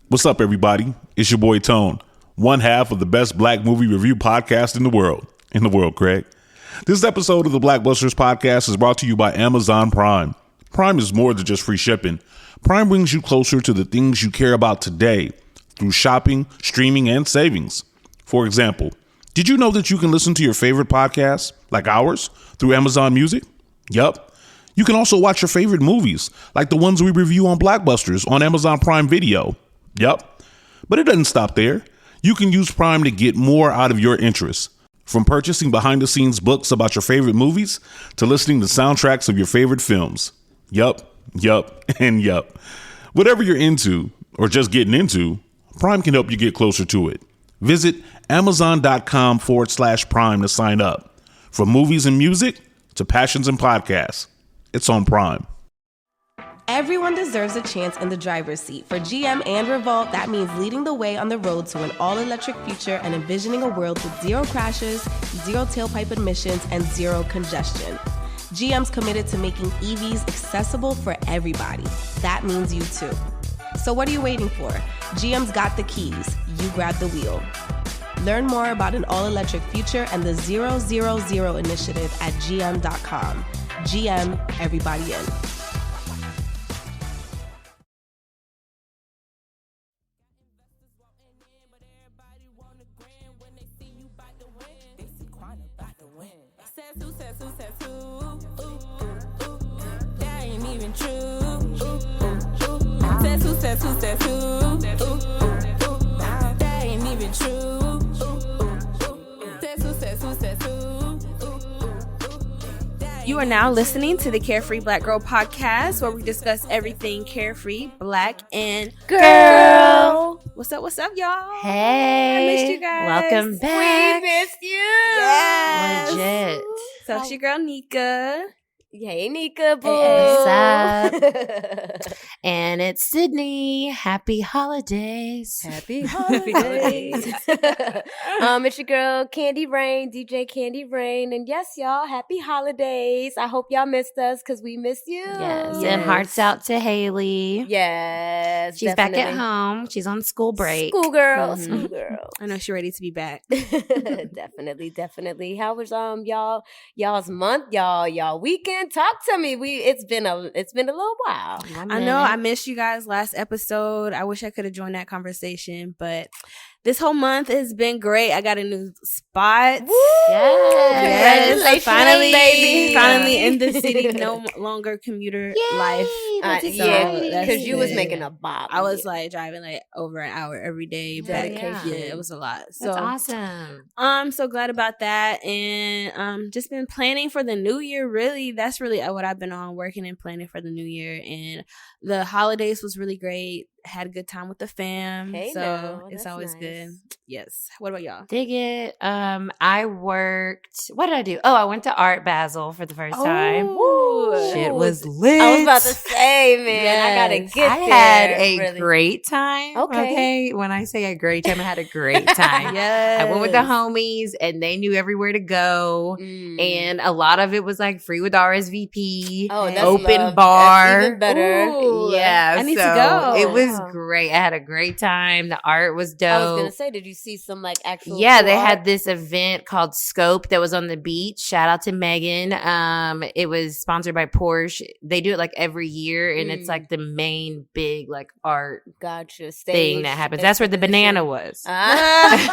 What's up, everybody? It's your boy Tone, one half of the best black movie review podcast in the world. Craig. This episode of the Blackbusters podcast is brought to you by Amazon Prime. Prime is more than just free shipping. Prime brings you closer to the things you care about today through shopping, streaming, and savings. For example, did you know that you can listen to your favorite podcasts, like ours, through Amazon Music? Yup. You can also watch your favorite movies, like the ones we review on Blackbusters on Amazon Prime Video. Yup. But it doesn't stop there. You can use Prime to get more out of your interests. From purchasing behind-the-scenes books about your favorite movies to listening to soundtracks of your favorite films. Yup, and yup. Whatever you're into, or just getting into, Prime can help you get closer to it. Visit Amazon.com/Prime to sign up. From movies and music to passions and podcasts, it's on Prime. Everyone deserves a chance in the driver's seat. For GM and Revolt, that means leading the way on the road to an all-electric future and envisioning a world with zero crashes, zero tailpipe emissions, and zero congestion. GM's committed to making EVs accessible for everybody. That means you too. So what are you waiting for? GM's got the keys. You grab the wheel. Learn more about an all-electric future and the 000 initiative at gm.com. GM, everybody in. You are now listening to the Carefree Black Girl podcast, where we discuss everything carefree, black, and girl. What's up, y'all? Hey. I missed you guys. Welcome back. We missed you. Yes. Legit. So it's your girl, Nika. Hey, Nika, boo. What's up? And it's Cidnee. Happy holidays. Happy holidays. It's your girl, Candy Rain, DJ Candy Rain. And yes, y'all, happy holidays. I hope y'all missed us because we missed you. Yes. And hearts out to Hali. Yes. She's back at home. She's on school break. Schoolgirl. Mhm. Schoolgirl. I know she's ready to be back. Definitely. How was y'all's month, y'all weekend? Talk to me. It's been a little while. I know I missed you guys last episode. I wish I could have joined that conversation, but this whole month has been great. I got a new spot. Woo! Yes. Congratulations, Finally in the city. No longer commuter life. Because you was making a bop. I was like driving like over an hour every day. Dedication. Yeah, it was a lot. So That's awesome. I'm so glad about that, and just been planning for the new year. Really, that's really what I've been on, working and planning for the new year. And the holidays was really great. Had a good time with the fam. So it's always good. Yes. What about y'all? Dig it. I worked. What did I do? Oh, I went to Art Basel for the first time. Ooh. Shit was lit. I was about to say, man, I gotta get there. I had a great time. Okay. When I say a great time, I had a great time. Yes. I went with the homies and they knew everywhere to go. And a lot of it was like free with RSVP. Oh, that's open love. bar. That's even better. Ooh. Yeah. I need to so go. It was great. I had a great time. The art was dope. I was gonna say, did you see some like actual? Yeah, they art? had this event called Scope that was on the beach. Shout out to Megan. It was sponsored by Porsche. They do it like every year, and it's like the main big like art thing that happens. That's where the banana was. Oh my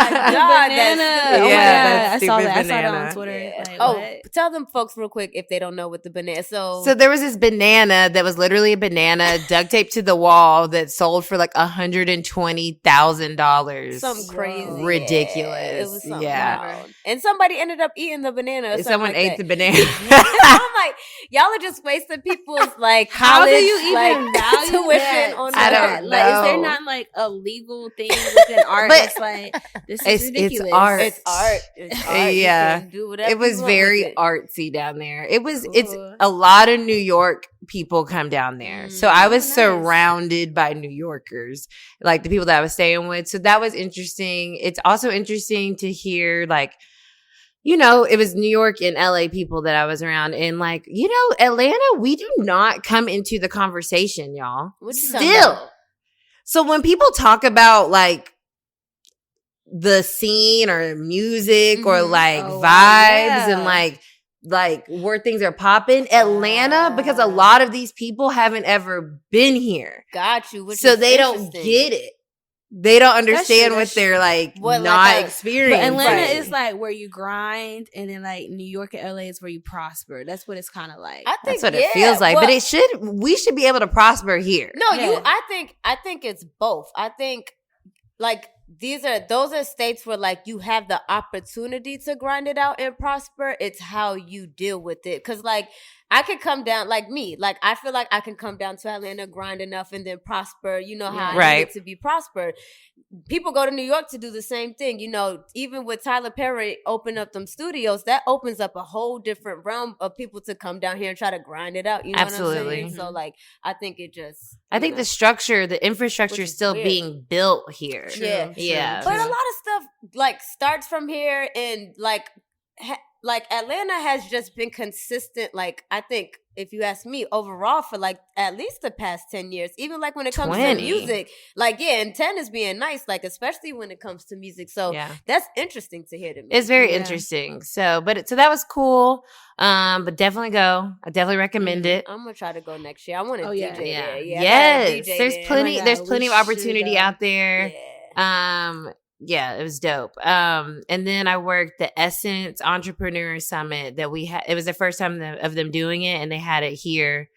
God, banana. Yeah, I saw that. I saw banana. that on Twitter. Yeah. Like, what? Tell them folks real quick if they don't know what the banana. So there was this banana that was literally a banana duct taped to the wall that sold for like $120,000. Something crazy, ridiculous. It was something yeah. wild. And somebody ended up eating the banana. Or Someone like ate that. the banana. I'm like, y'all are just wasting people's like How do college, you even value tuition that? on I that? don't Like, is there know. not like a legal thing within art But that's like this is ridiculous? It's art. It's art. It's art. Yeah. You can do whatever It was you want very with it. artsy down there. It's Ooh. a lot of New York people come down there. So I was nice. surrounded by New Yorkers, like the people that I was staying with. So that was interesting. It's also interesting to hear like, you know, it was New York and LA people that I was around, and like, you know, Atlanta, we do not come into the conversation, y'all. What you talking Still. about? So when people talk about like the scene or music or like vibes and like where things are popping, Atlanta, because a lot of these people haven't ever been here. Got you. So they don't get it. They don't understand what they're like experiencing. But Atlanta is like where you grind, and then like New York and LA is where you prosper. That's what it's kind of like. I think, that's what it feels like. But we should be able to prosper here. No, I think it's both. I think like those are states where like you have the opportunity to grind it out and prosper. It's how you deal with it. Cause like I could come down like me. Like I feel like I can come down to Atlanta, grind enough, and then prosper. You know how I need it to be prospered. People go to New York to do the same thing. You know, even with Tyler Perry open up them studios, that opens up a whole different realm of people to come down here and try to grind it out. You know what I'm saying? So like I think it just the structure, the infrastructure is still being built here. Yeah. But a lot of stuff like starts from here, and like Atlanta has just been consistent. Like I think if you ask me overall for like at least the past 10 years, even like when it comes to music, like and 10 is being nice, like especially when it comes to music. So that's interesting to hear to me. It's very interesting. So that was cool. But definitely go. I definitely recommend it. I'm gonna try to go next year. I want to DJ there. Yes. There's plenty of opportunity out there. Yeah, it was dope. And then I worked the Essence Entrepreneur Summit that we had. It was the first time of them doing it, and they had it here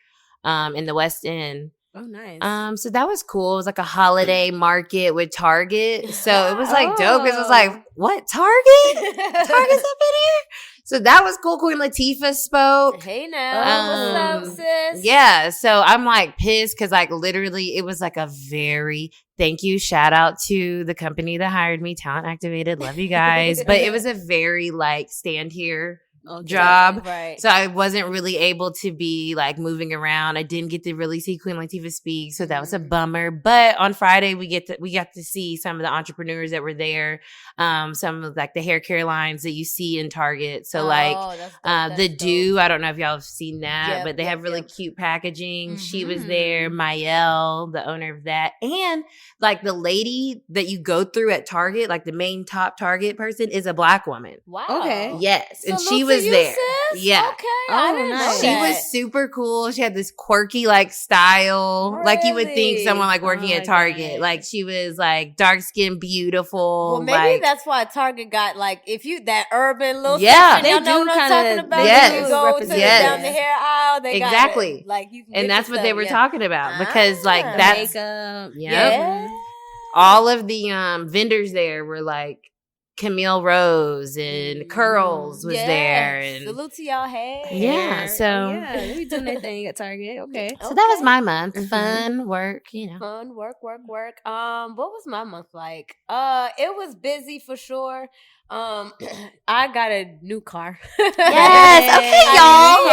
in the West End. Oh, nice. So that was cool. It was like a holiday market with Target. So it was like dope. It was like, what, Target? Target's up in here? So that was cool. Queen Latifah spoke. Hey now. What's up, sis? Yeah. So I'm like pissed because like literally it was like a very thank you. Shout out to the company that hired me, Talent Activated. Love you guys. But it was a very like stand here job. Right. So I wasn't really able to be like moving around. I didn't get to really see Queen Latifah speak. So that was a bummer. But on Friday we got to see some of the entrepreneurs that were there. Some of like the hair care lines that you see in Target. So the Do, I don't know if y'all have seen that, but they have really cute packaging. Mm-hmm. She was there. Elle, the owner of that. And like the lady that you go through at Target, like the main top Target person is a Black woman. Wow. Okay. Yes. And she was there. Sis? Yeah. Okay. I didn't know She was super cool. She had this quirky like style. Really? Like you would think someone like working at Target. God. Like she was like dark skinned, beautiful. Well, maybe that's why Target got like if you that urban little section, they know what I'm talking about. Yes. You go to down the hair aisle. They exactly. Got it. Like you can and that's what they were talking about because like that's makeup. Yeah. All of the vendors there were like Camille Rose and Curls was there. And salute to y'all. Hey. Yeah. So they be doing their thing at Target. Okay. So that was my month. Fun, work, Fun, work. What was my month like? It was busy for sure. I got a new car. Yes, okay, y'all.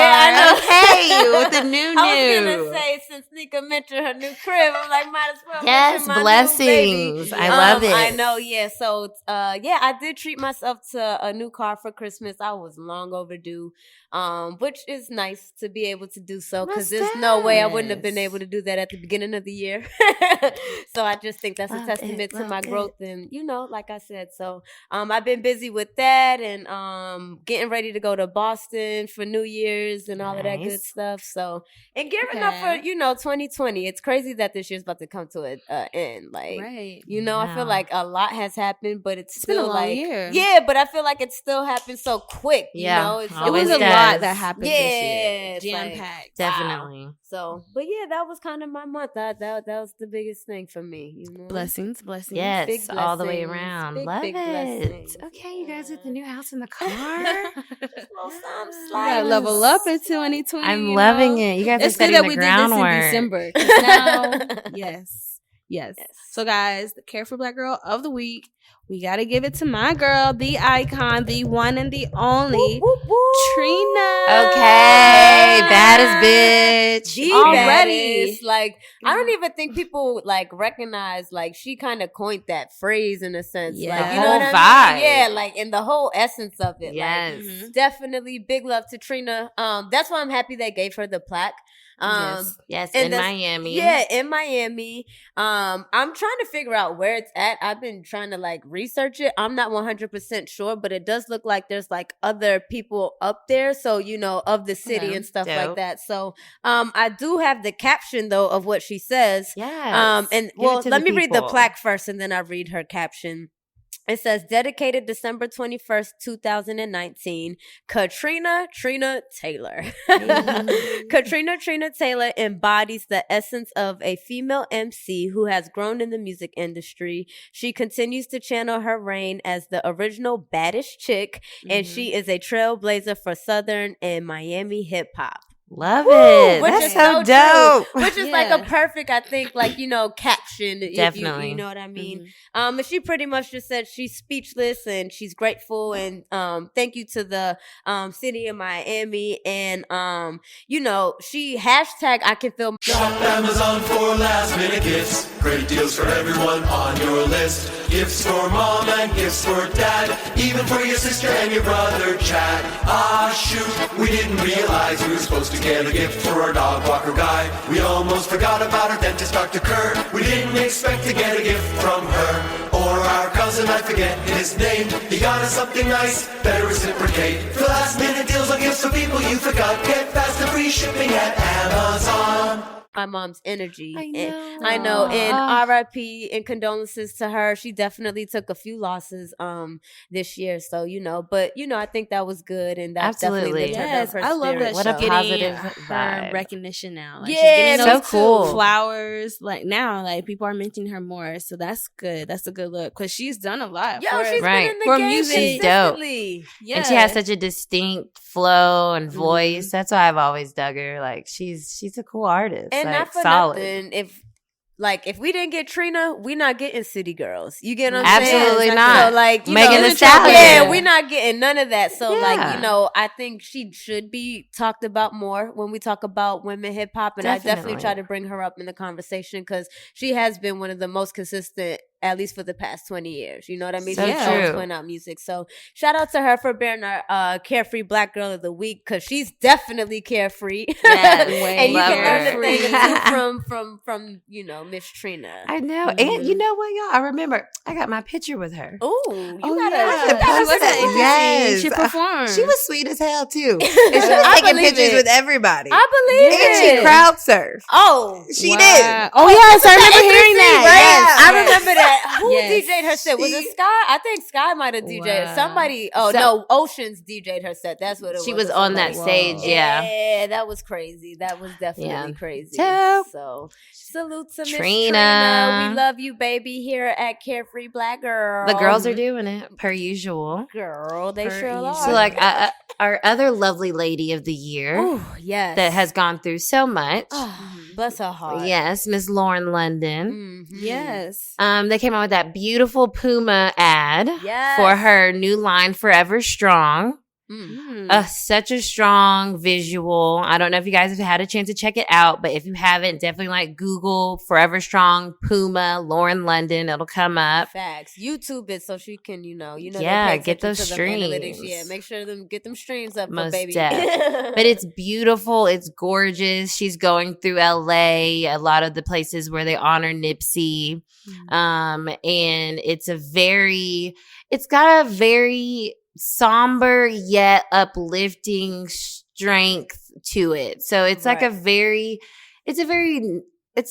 Okay, with the new. I was gonna say since Nika mentioned her new crib, I'm like, might as well. Yes, my blessings. I love it. I know. Yeah. So, I did treat myself to a new car for Christmas. I was long overdue. Which is nice to be able to do so because there's no way I wouldn't have been able to do that at the beginning of the year. So I just think that's a testament to my growth and like I said. So I've been busy with that and getting ready to go to Boston for New Year's and all of that good stuff. So and gearing up for 2020. It's crazy that this year's about to come to an end. Like I feel like a lot has happened, but it's still been a long year. Yeah, but I feel like it still happened so quick. It was a lot that happened this year. Jam-packed. Definitely. Wow. So, but that was kind of my month. That was the biggest thing for me. Blessings. Yes, big blessings. All the way around. Love big it. Blessings. Okay, you guys with the new house in the car. Level up in 2020. I'm loving it. You guys are setting the groundwork. It's good that we did this in December. Yes. So, guys, the Care for Black Girl of the week. We got to give it to my girl, the icon, the one and the only, Trina. Okay. Baddest bitch. Already. Like, I don't even think people, like, recognize, like, she kind of coined that phrase in a sense. Yeah. Like, the you know whole what I vibe. mean? Yeah, like, in the whole essence of it. Yes. Like, definitely big love to Trina. That's why I'm happy they gave her the plaque. Yes, in Miami. Yeah, in Miami. I'm trying to figure out where it's at. I've been trying to like research it. I'm not 100% sure, but it does look like there's like other people up there. So, you know, of the city and stuff like that. So, I do have the caption though of what she says. Yes. And well, let me read the plaque first and then I read her caption. It says, dedicated December 21st, 2019, Trina Taylor. Trina Taylor embodies the essence of a female MC who has grown in the music industry. She continues to channel her reign as the original baddest chick, and she is a trailblazer for Southern and Miami hip-hop. Love it. Which That's is so dope. true. Which is like a perfect, I think, like, you know, caption. Definitely. You know what I mean? And she pretty much just said she's speechless and she's grateful and thank you to the city of Miami. And, you know, she hashtag I can feel. Shop Amazon for last minute gifts. Great deals for everyone on your list. Gifts for mom and gifts for dad. Even for your sister and your brother Chad. Ah, shoot, we didn't realize we were supposed to get a gift for our dog walker guy. We almost forgot about our dentist Dr. Kurt. We didn't expect to get a gift from her. Or our cousin, I forget his name. He got us something nice, better reciprocate. For last minute deals on gifts for people you forgot. Get fast and free shipping at Amazon. My mom's energy. I know. And RIP and condolences to her. She definitely took a few losses this year. So, you know, but you know, I think that was good and that definitely lifted up her I love that. What a she's positive getting vibe. her recognition now. Like, Yeah, she's getting so those cool. flowers. Like now, like people are mentioning her more. So that's good. That's a good look because she's done a lot. Yo, for she's Right. been in the For game music. She's dope. consistently. Yeah. And she has such a distinct flow and voice. That's why I've always dug her. Like she's a cool artist. And like, not for solid. nothing, if we didn't get Trina, we're not getting City Girls. You get what I'm saying? Absolutely not. So like, you Megan know, Thee Stallion. yeah, we're not getting none of that. So like, Yeah. you know, I think she should be talked about more when we talk about women hip hop, and I definitely Definitely. try to bring her up in the conversation because she has been one of the most consistent, at least for the past 20 years. You know what I mean? So She's always true. putting out music. So shout out to her for being our Carefree Black Girl of the Week because she's definitely carefree. Yes, and you love can learn her. a thing or two from you know, Miss Trina. I know. And you know what, y'all? I remember I got my picture with her. Ooh, you Oh, gotta. yeah. you gotta She was put that in. Yes. She performed. She was sweet as hell too. And she was I taking believe pictures it. with everybody. I believe And it. she crowd surfed. Oh, She Wow. did. Oh yes, I remember hearing that. right? I remember that. Who Yes. DJ'd her set? Was it Sky? I think Sky might have DJ'd. Wow. Somebody. Oh So- no, Oceans DJ'd her set. That's what it was. She was on that Somebody. stage, yeah. Yeah, that was crazy. That was definitely Yeah. crazy. Dope. So salute to Miss Trina. Trina. We love you, baby. Here at Carefree Black Girl. The girls are doing it per usual. Girl, they Per sure usual. are. So like our other lovely lady of the year Ooh, yes. that has gone through so much. Oh, bless her heart. Yes, Miss Lauren London. Mhm. Yes. They came out with that beautiful Puma ad Yes. for her new line Forever Strong. Mm. Such a strong visual. I don't know if you guys have had a chance to check it out, but if you haven't, definitely like Google Forever Strong Puma Lauren London. It'll come up. Facts. YouTube it so she can, you know, Yeah, they pay get attention those to them analytics. streams. Yeah, make sure them get them streams up Most for baby. def. But it's beautiful. It's gorgeous. She's going through LA, a lot of the places where they honor Nipsey. And it's got a very somber yet uplifting strength to it. So it's like it's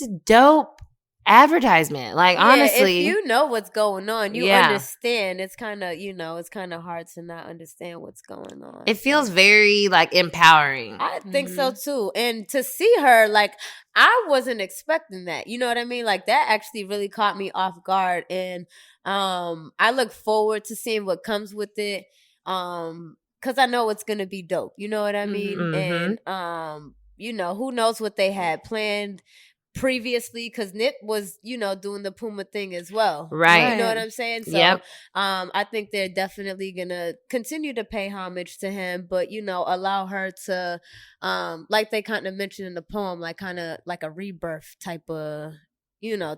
a dope advertisement. Like Yeah, honestly, if you know what's going on, you Yeah. understand. It's kind of, it's kind of hard to not understand what's going on. it feels very like empowering. I think so too. And to see her, like, I wasn't expecting that. You know what I mean? Like, that actually really caught me off guard. And I look forward to seeing what comes with it. Because I know it's gonna be dope. You know what I mean? Mhm. And who knows what they had planned previously, because Nip was, doing the Puma thing as well. Right. You know what I'm saying? So Yep. I think they're definitely gonna continue to pay homage to him, but allow her to like they kind of mentioned in the poem, like kind of like a rebirth type of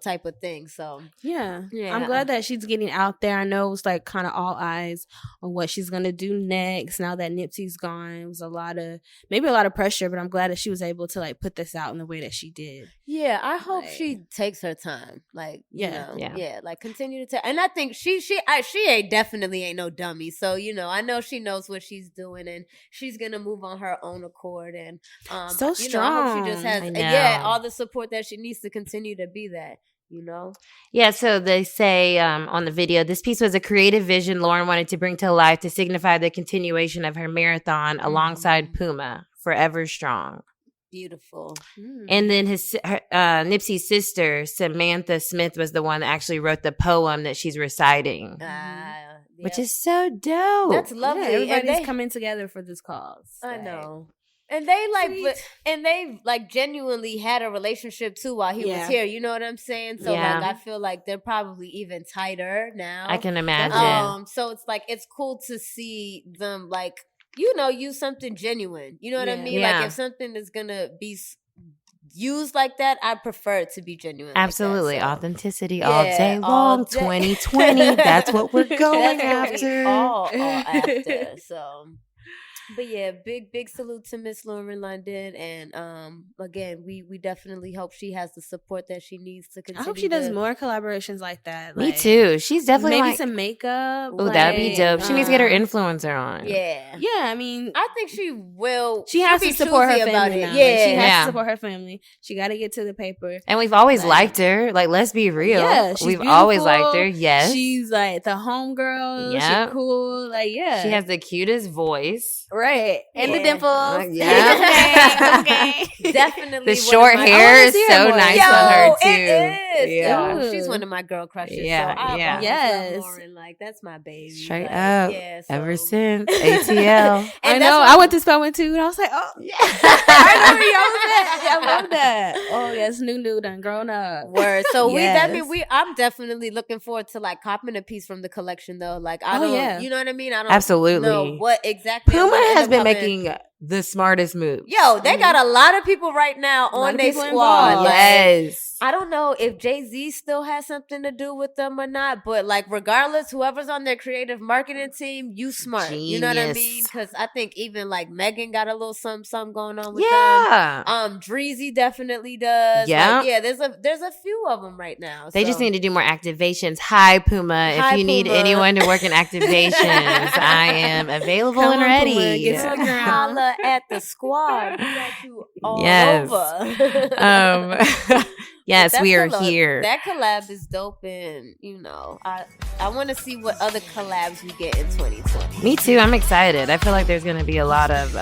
type of thing. So yeah, I'm glad that she's getting out there. I know it was like kind of all eyes on what she's gonna do next. Now that Nipsey's gone, it was a lot of pressure, but I'm glad that she was able to like put this out in the way that she did. Yeah, I hope she takes her time. Like, like continue to and I think she definitely ain't no dummy. So, I know she knows what she's doing and she's gonna move on her own accord and so strong. I hope she just has all the support that she needs to continue to be that. Yeah, so they say on the video, this piece was a creative vision Lauren wanted to bring to life to signify the continuation of her marathon alongside Puma, Forever Strong. Beautiful. And then Nipsey's sister, Samantha Smith, was the one that actually wrote the poem that she's reciting. Which is so dope. That's lovely. Yeah, everybody's coming together for this cause. I know. And they genuinely had a relationship too while he was here. You know what I'm saying? So I feel like they're probably even tighter now. I can imagine. So it's like it's cool to see them use something genuine. You know what I mean? Yeah. Like if something is gonna be used like that, I prefer it to be genuine. Absolutely. Like that, so. Authenticity all day long. 2020. That's what we're going after. All after. So. But yeah, big salute to Miss Lauren London, and again, we definitely hope she has the support that she needs to continue. I hope she does more collaborations like that. Me too. She's definitely maybe some makeup. Oh, that'd be dope. She needs to get her influencer on. Yeah, I mean, I think she will. She has to support her family. Yeah, she has to support her family. She got to get to the paper. And we've always liked her. Like, let's be real. Yeah, we've always liked her. Yes, she's like the homegirl. Yeah, she's cool. Like, yeah, she has the cutest voice. Right. And the dimples. Yeah. Okay. Definitely. The short hair is so nice on her, too. It is. Yeah. She's one of my girl crushes. Yeah. So yes. Lauren, that's my baby. Straight up. Yeah, so. Ever since ATL. I know. I went to Spelman too, and I was like, oh, yeah. I know where y'all was at. I love that. Oh, yes. New done grown up. Word. So I'm definitely looking forward to copping a piece from the collection though. Like, I don't, you know what I mean? I don't Absolutely. know what exactly. Puma has been making the smartest move. Yo, they got a lot of people right now on their squad. Yes. I don't know if Jay-Z still has something to do with them or not, but regardless, whoever's on their creative marketing team, you smart. Genius. You know what I mean? Because I think even Megan got a little something going on with them. Dreezy definitely does. Yeah. There's a few of them right now. They just need to do more activations. Hi, Puma. If you need anyone to work in activations, I am available and ready. Puma, get to the ground. Holla at the squad. We got you all over. Yes, we are here. That collab is dope, and I want to see what other collabs we get in 2020. Me too. I'm excited. I feel like there's going to be a lot of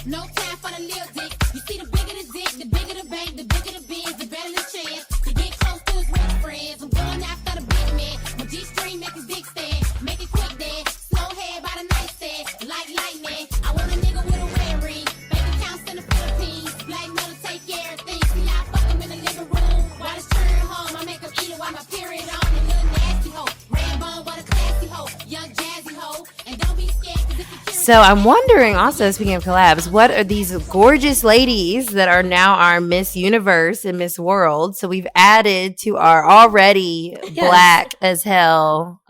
no time for the little dick. You see, the bigger the dick, the bigger the bank, the bigger the biz, the better the chance to get close to his rich friends. I'm going after the big man. My G-string make his dick stand, make it quick then. Slow head by the nightstand, like lightning. I want a nigga with a red ring, bank accounts in the Philippines. Black metal take care of things. See, I fuck him in the living room while it's churn home. I make him eat it while my period on. A little nasty hoe, red bone but a classy hoe, young jazzy hoe, and don't be scared 'cause if you So I'm wondering also, speaking of collabs, what are these gorgeous ladies that are now our Miss Universe and Miss World? So we've added to our already black as hell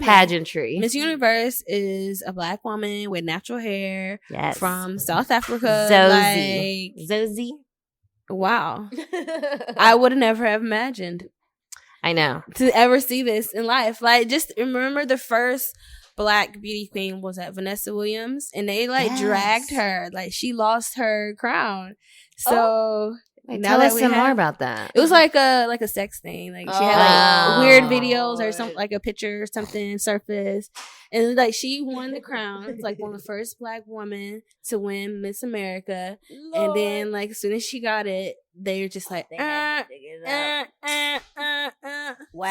pageantry. Miss Universe is a black woman with natural hair from South Africa. Zozie. Wow. I would have never have imagined. I know. To ever see this in life. Just remember the first Black beauty queen was at Vanessa Williams, and they dragged her. She lost her crown. So tell us some more about that. It was like a sex thing. She had weird videos or something, a picture or something surface, and she won the crown. It's one of the first Black women to win Miss America. Lord. And then as soon as she got it, they were just whack.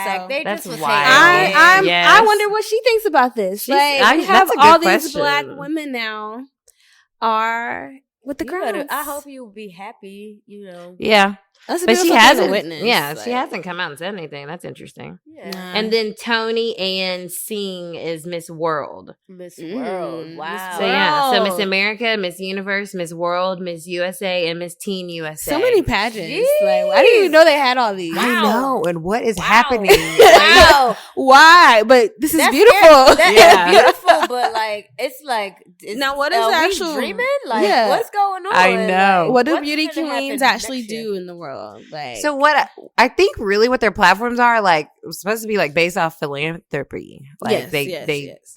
So, they that's just wild. I wonder what she thinks about this. We have all these Black women now are with the crowns. I hope you'll be happy. Yeah. That's a But she beautiful thing to hasn't. witness. Yeah, Like, she hasn't come out and said anything. That's interesting. Yeah. nah. And then Tony Ann Singh is Miss World. Miss World. Miss Wow. So yeah, so Miss World. America, Miss Universe, Miss World, Miss USA, and Miss Teen USA. so many pageants. Like, I didn't even know they had all these. I know. And what is happening? Wow. Why? But this is That's beautiful. That Yeah. is beautiful, but like it's like Now, what is are the we actual- dreaming? Like Yeah. what's going on? I know. Like, What do what's beauty gonna queens happen actually next year? do in the world? Like, So what I think really what their platforms are like supposed to be like based off philanthropy. Like Yes, they yes.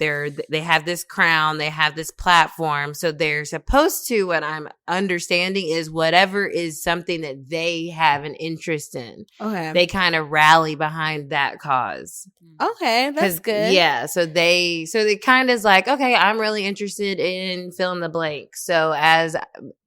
they have this crown, they have this platform. So they're supposed to, what I'm understanding is whatever is something that they have an interest in. okay, They kind of rally behind that cause. okay, that's 'Cause, good. Yeah. So they kind of is like, okay, I'm really interested in fill in the blank. So as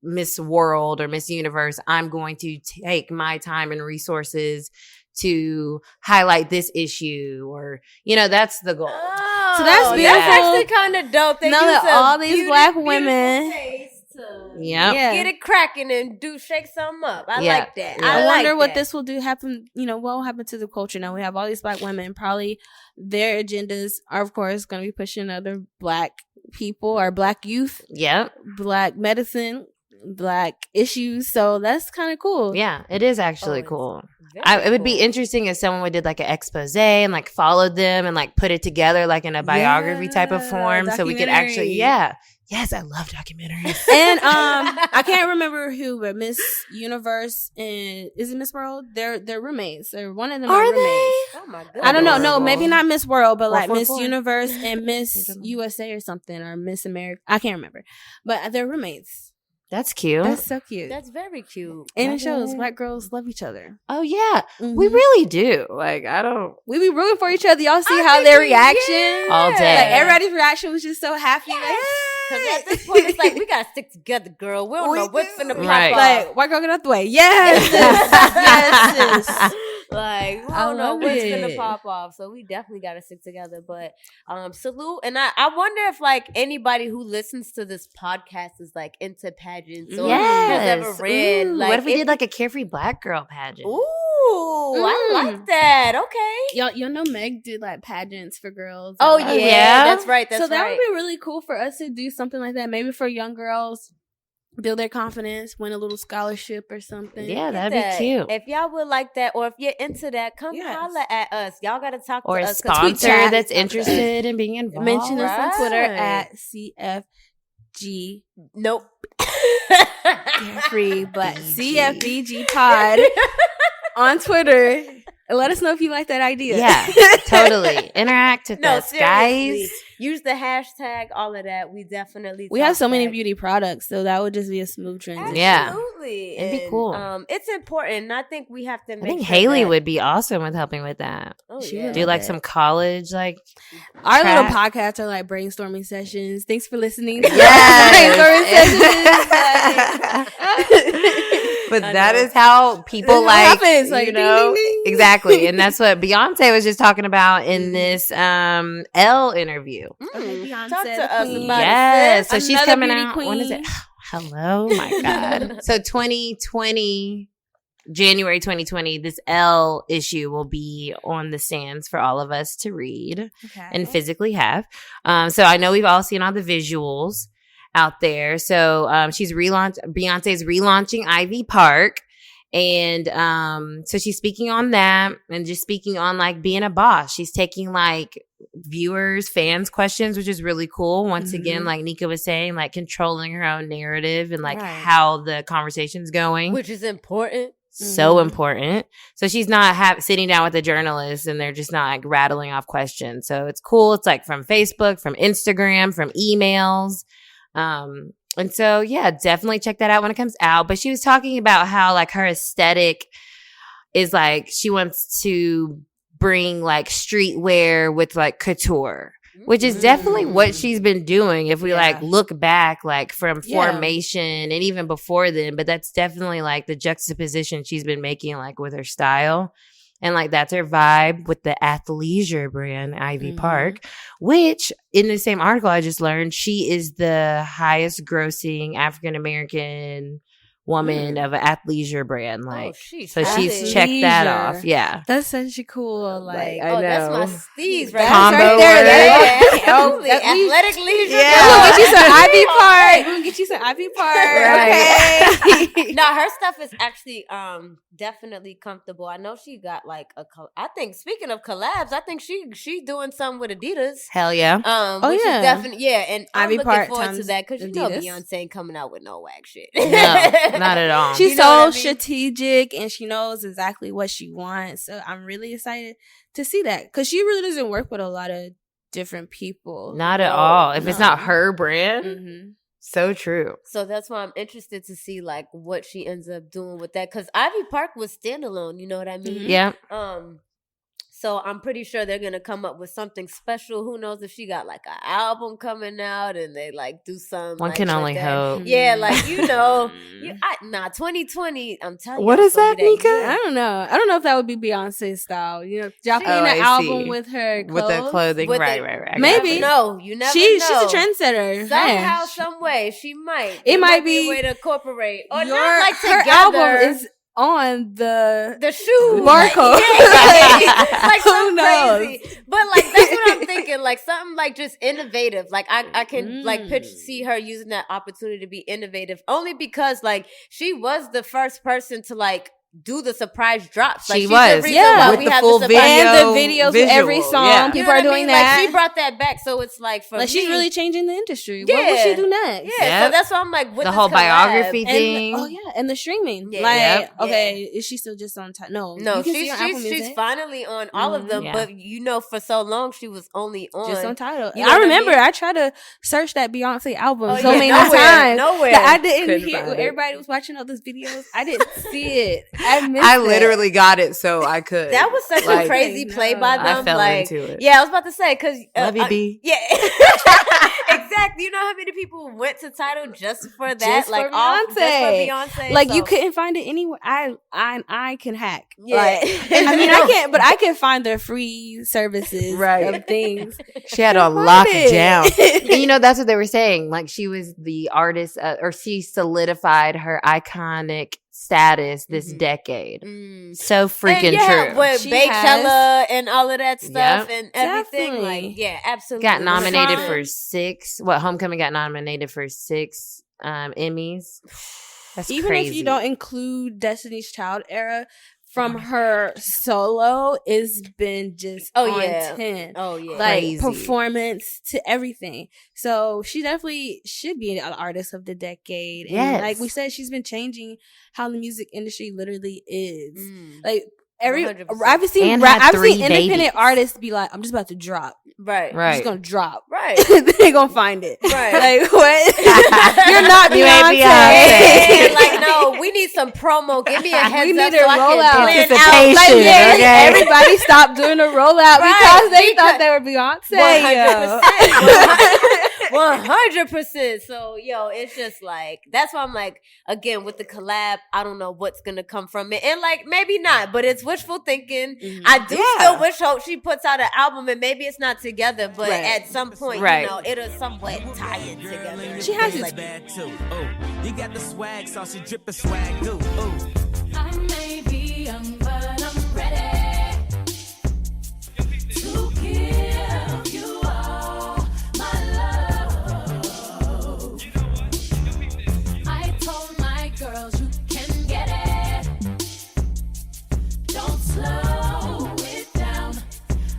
Miss World or Miss Universe, I'm going to take my time and resources to highlight this issue, or that's the goal. Oh, So that's beautiful. That's actually kind of dope. They Now use that a all these black beautiful women- taste to Yep. Yeah. get it cracking and shake something up. I Yeah. like that. Yeah. I like wonder what that. this will happen. What will happen to the culture now? We have all these black women. Probably their agendas are, of course, going to be pushing other black people or black youth, Yep. black medicine, black issues. So that's kind of cool. Yeah. It is actually it's cool. Very It would be cool. interesting if someone would did like an expose and like followed them and like put it together like in a biography type of Yeah, form, so we could actually, documentary. yes, I love documentaries. And I can't remember who, but Miss Universe and is it Miss World? They're roommates. Or one of them are Are roommates. Oh my god. I don't know. No, Adorable. maybe not Miss World, but like Miss 444. Universe and Miss Adorable. USA or something, or Miss America. I can't remember, but they're roommates. That's cute. That's so cute. That's very cute. And it shows Okay. black girls love each other. Oh yeah, we Mhm. really do. Like I don't. We be rooting for each other. Y'all see I how think their we- reaction yeah. All day. Like everybody's reaction was just so happy. Because at this point, it's like we gotta stick together, girl. We don't know what's gonna pop Right. off. Like, white girl, get out the way. Yes, yes, sis. Like we I don't know love what's gonna it. pop off, so we definitely gotta stick together. But salute, and I wonder if like anybody who listens to this podcast is like into pageants or has ever read. Ooh, Like, what if we did like a Carefree Black Girl pageant? Ooh, I like that. Okay. Y'all know Meg did like pageants for girls. Oh and yeah, all that. yeah. that's right. That's So that right. would be really cool for us to do something like that. Maybe for young girls, build their confidence, win a little scholarship or something. Yeah, Get that'd that. be cute. If y'all would like that, or if you're into that, come Yes. holla at us. Y'all gotta talk Or to a us. 'cause tweet sponsor chat. that's interested in being involved. Mention us on Twitter Right. at CFG Nope. Free Black CFBG Pod on Twitter. And let us know if you like that idea. Yeah, totally. Interact with No, us, seriously. guys. Use the hashtag, all of that. We definitely We have talk so many back. beauty products, so that would just be a smooth transition. Yeah. Absolutely. It'd be And, cool. It's important. And I think we have to make I think sure Haley that- would be awesome with helping with that. Oh, She yeah. would Do love like it. some college like Our little track. podcasts are like brainstorming sessions. Thanks for listening. But I that know. is how people That's what like, happens, like, you ding, know, ding, ding. exactly. And that's what Beyonce was just talking about in this Elle interview. Okay, Beyonce, Talk to the us queen. about Yes. it. So sis. she's Another coming beauty out. When is it? queen. Hello, my God. So 2020, January 2020, this Elle issue will be on the stands for all of us to read Okay. and physically have. So I know we've all seen all the visuals out there. So Beyonce's relaunching Ivy Park. And so she's speaking on that and just speaking on like being a boss. She's taking like viewers, fans' questions, which is really cool. Once again, like Nika was saying, like controlling her own narrative and like Right. how the conversation's going. Which is important. So important. So she's not sitting down with a journalist and they're just not like rattling off questions. So it's cool. It's like from Facebook, from Instagram, from emails. And so, yeah, definitely check that out when it comes out. But she was talking about how like her aesthetic is like she wants to bring like streetwear with like couture, which is definitely what she's been doing. If we like look back, like from Formation and even before then, but that's definitely like the juxtaposition she's been making like with her style. And like that's her vibe with the athleisure brand, Ivy Park, which in the same article I just learned, she is the highest grossing African-American woman of an athleisure brand. Like, she's so she's checked that off. Yeah. That's such a cool, like, I know. That's my steez right Combo there. word. Absolutely. Athletic leisure. Yeah. we're gonna get you some Ivy Park. We're gonna get you some Ivy Park. Right. Okay. No, her stuff is actually definitely comfortable. I know she got like I think, speaking of collabs, I think she doing something with Adidas. Hell yeah. Which is definitely, and I'm Ivy looking Park forward to times that because you know Adidas. Beyonce ain't coming out with no whack shit. No, not at all. She's You know so what I mean? strategic and she knows exactly what she wants. So I'm really excited to see that because she really doesn't work with a lot of different people. Not at all. If it's not her brand, Mm-hmm. so true. So that's why I'm interested to see like what she ends up doing with that because Ivy Park was standalone. You know what I mean? Yeah. So I'm pretty sure they're gonna come up with something special. Who knows if she got like an album coming out and they like do something. One like, can like only that. hope. Yeah, like 2020. I'm telling you. What is that, Nika? I don't know. I don't know if that would be Beyonce style. You know, dropping Oh, an I album see. with her With the clothing. With right. the- I Maybe. got You never She's know. a trendsetter. Somehow, Yeah. some way, she might. It might be be a way to incorporate, or Your- not like her together. album is on the shoe, barcode. like Who something knows? crazy. But like that's what I'm thinking. Like something like just innovative. Like I can like see her using that opportunity to be innovative, only because like she was the first person to like do the surprise drops. Like, She she's was. the reason Yeah. why With we the have full the video. surprise. and the videos with every visual, song. yeah. You People know are what I doing mean? that. Like she brought that back, so it's like for Like she's me- really changing the industry. Yeah. What will she do next? Yeah, Yep. so that's why I'm like with the this whole collab. biography And thing. and the streaming. Yeah. Like, Yep. okay, is she still just on No, you can see her Apple she's Music. finally on all of them, Yeah. but you know, for so long she was only on Just on Tidal. You know I what I remember mean? I tried to search that Beyonce album Oh, so yeah, many nowhere, times. nowhere. That I didn't Couldn't hear. find When it. everybody was watching all those videos, I didn't see it. I missed I it. literally got it so I could. That was such Like, a crazy play by them. I fell like, into it. yeah, I was about to say because Love you, B. Yeah, exactly. You know how many people went to Tidal just for that, Just like for off just for Beyonce. Beyonce. Like so. you couldn't find it anywhere. I can hack. Yeah. Like, I mean, I can't, but I can find the free services Right. of things. She had on Find it. lockdown. And you know, that's what they were saying. Like she was the artist, or she solidified her iconic status this decade. So freaking true. With She Beychella and all of that stuff Yep. and everything. Definitely. Like, yeah, absolutely. Got nominated Fine. for 6. Homecoming got nominated for 6 Emmys. That's Even crazy. if you don't include Destiny's Child era, from her solo, it's been just Oh, on yeah. 10. Oh yeah. Like Crazy. performance to everything. So she definitely should be an artist of the decade. And Yes. like we said, she's been changing how the music industry literally is. Mm. Like 100%. I've seen And had I've 3 seen independent babies. artists be like, I'm just about to drop. Right. I'm Right. just gonna drop. Right. They gonna find it. Right. Like what? You're not You ain't Beyonce. Yeah, like no, we need some promo. Give me a heads We up need so a I can rollout. plan out. Anticipation, Like, yeah, okay? everybody stopped doing a rollout Right, because they because- thought they were Beyonce. 100%. So, it's just like, that's why I'm like, again, with the collab, I don't know what's going to come from it. And like, maybe not, but it's wishful thinking. I do still hope she puts out an album and maybe it's not together, but Right. at some point, Right. it'll somewhat tie it together. She has It's it. bad too. Oh, you got the swag, saucy dripping swag too. Oh. I may be young, but I'm ready to give you all my love. I told my girls you can get it. Don't slow it down,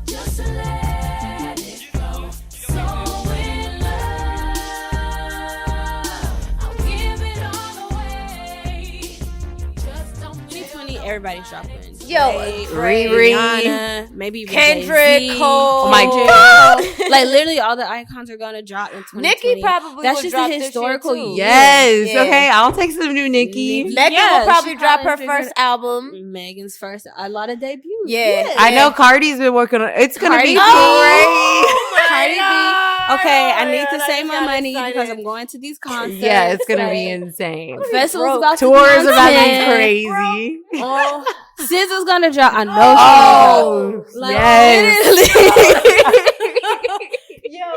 just let it go. So in love, I'll give it all away. Just don't 2020, everybody's dropping. Yo, Drake, Riri. Rihanna, maybe even Kendrick, Jay-Z. Cole. Oh my Kendrick, God. Cole. Like literally all the icons are gonna drop in 2020. Nicki probably That's will just drop a this year, historical too. year. Yes. Yeah. Okay, I'll take some new Nicki. Nicki. Megan Yeah, will probably she drop her probably first album. Megan's first, a lot of debuts. Yeah. I know Cardi's been working on. It's gonna Cardi be B. great. Cardi B. Okay, I need to God, save my I'm money excited. because I'm going to these concerts. Yeah, it's gonna be Like, insane. Festivals broke. about to Tours be on about to 10. be crazy. Oh, SZA's gonna drop. I know Oh, she's gonna drop. Like, yes. literally.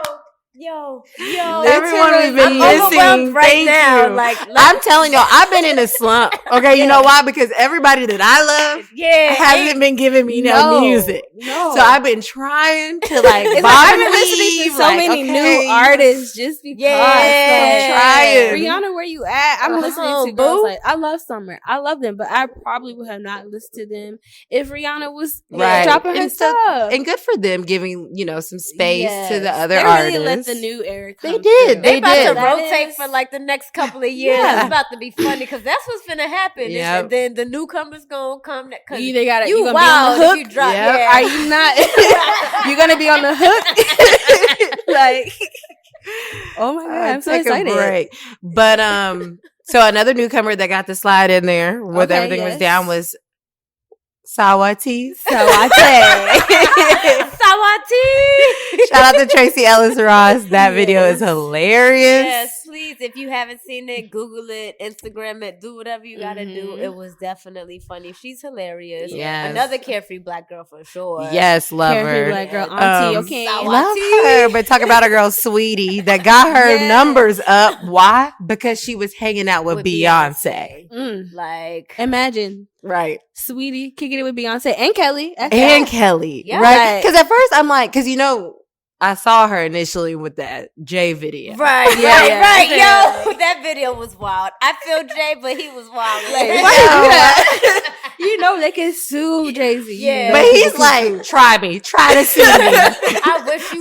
Yo, Everyone we've been missing right now. Like, I'm telling y'all, I've been in a slump. Okay, you know why? Because everybody that I love hasn't been giving me no music. No. So I've been trying to like I've been listening to so many new artists just because. I'm trying. Rihanna, where you at? I'm listening to girls like I love Summer. I love them, but I probably would have not listened to them if Rihanna was dropping her stuff. And good for them giving, some space to the other they artists. Really let the new era come They did. through. They about to rotate for like the next couple of years. Yeah. It's about to be funny because that's what's gonna happen. Yep. And then the newcomers gonna come. You either gotta you gonna wild be on the hook. if you drop. Yep. Yeah. Are you not? You're gonna be on the hook. Like, oh my god, I'm so excited. A break. But so another newcomer that got the slide in there with everything was down was Sawati. Shout out to Tracy Ellis Ross. That video is hilarious. Yes, please. If you haven't seen it, Google it, Instagram it, do whatever you gotta do. It was definitely funny. She's hilarious. Yes. Another carefree black girl for sure. Yes, love Carefree her. Black Girl, Auntie, okay. Love her. But talk about a girl, Sweetie, that got her numbers up. Why? Because she was hanging out with Beyonce. Like, imagine. Right. Sweetie kicking it with Beyonce and Kelly. Kelly. Yeah. Right. Because at first I'm like, because I saw her initially with that Jay video. Right. Yo, that video was wild. I feel Jay, but he was wild. They can sue Jay-Z. Yeah. But he's like, try to sue me.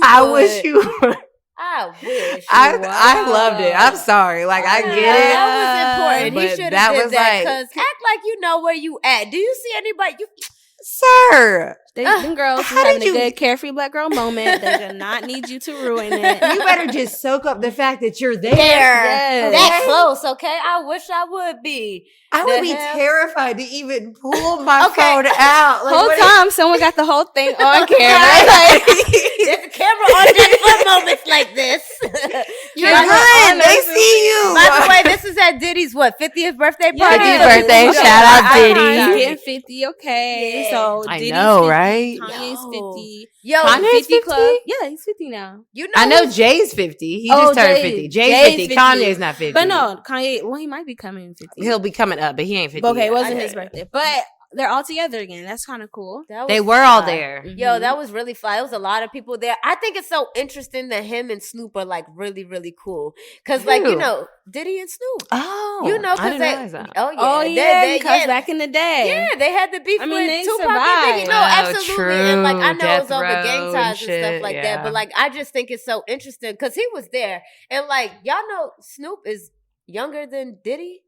I wish you would. I wish. I loved it. I'm sorry. Like, I get it. That was important. He should have did that because act like you know where you at. Do you see anybody? Sir. Them girls are having a good carefree black girl moment. They do not need you to ruin it. You better just soak up the fact that you're there. Yes. That close, okay? I wish I would be. I would be terrified to even pull my phone out. Like, whole time, someone got the whole thing on camera. There's a camera on deck for moments like this. You're good. They see you. By the way, this is at Diddy's 50th birthday party? 50th birthday. Shout out Diddy. Getting 50, okay. Yeah. So I Diddy's know, 50, right? Kanye's 50. Yo, Kanye's 50 50 Club. Yeah, he's 50 now. I know Jay's 50. He just turned 50. Jay's 50. Kanye's not 50. But no, Kanye, he might be coming 50. He'll be coming up, but he ain't 50 Okay, yet. it wasn't his birthday. But they're all together again. That's kind of cool. They were all there. Yo, that was really fly. There was a lot of people there. I think it's so interesting that him and Snoop are like really, really cool. Because Diddy and Snoop. Oh, because because back in the day. Yeah, they had the beef with they Tupac survived. and Biggie. No, absolutely. True. And like I know Death it's all the gang Row ties and and stuff shit, like that. But like I just think it's so interesting because he was there. And like y'all know Snoop is younger than Diddy.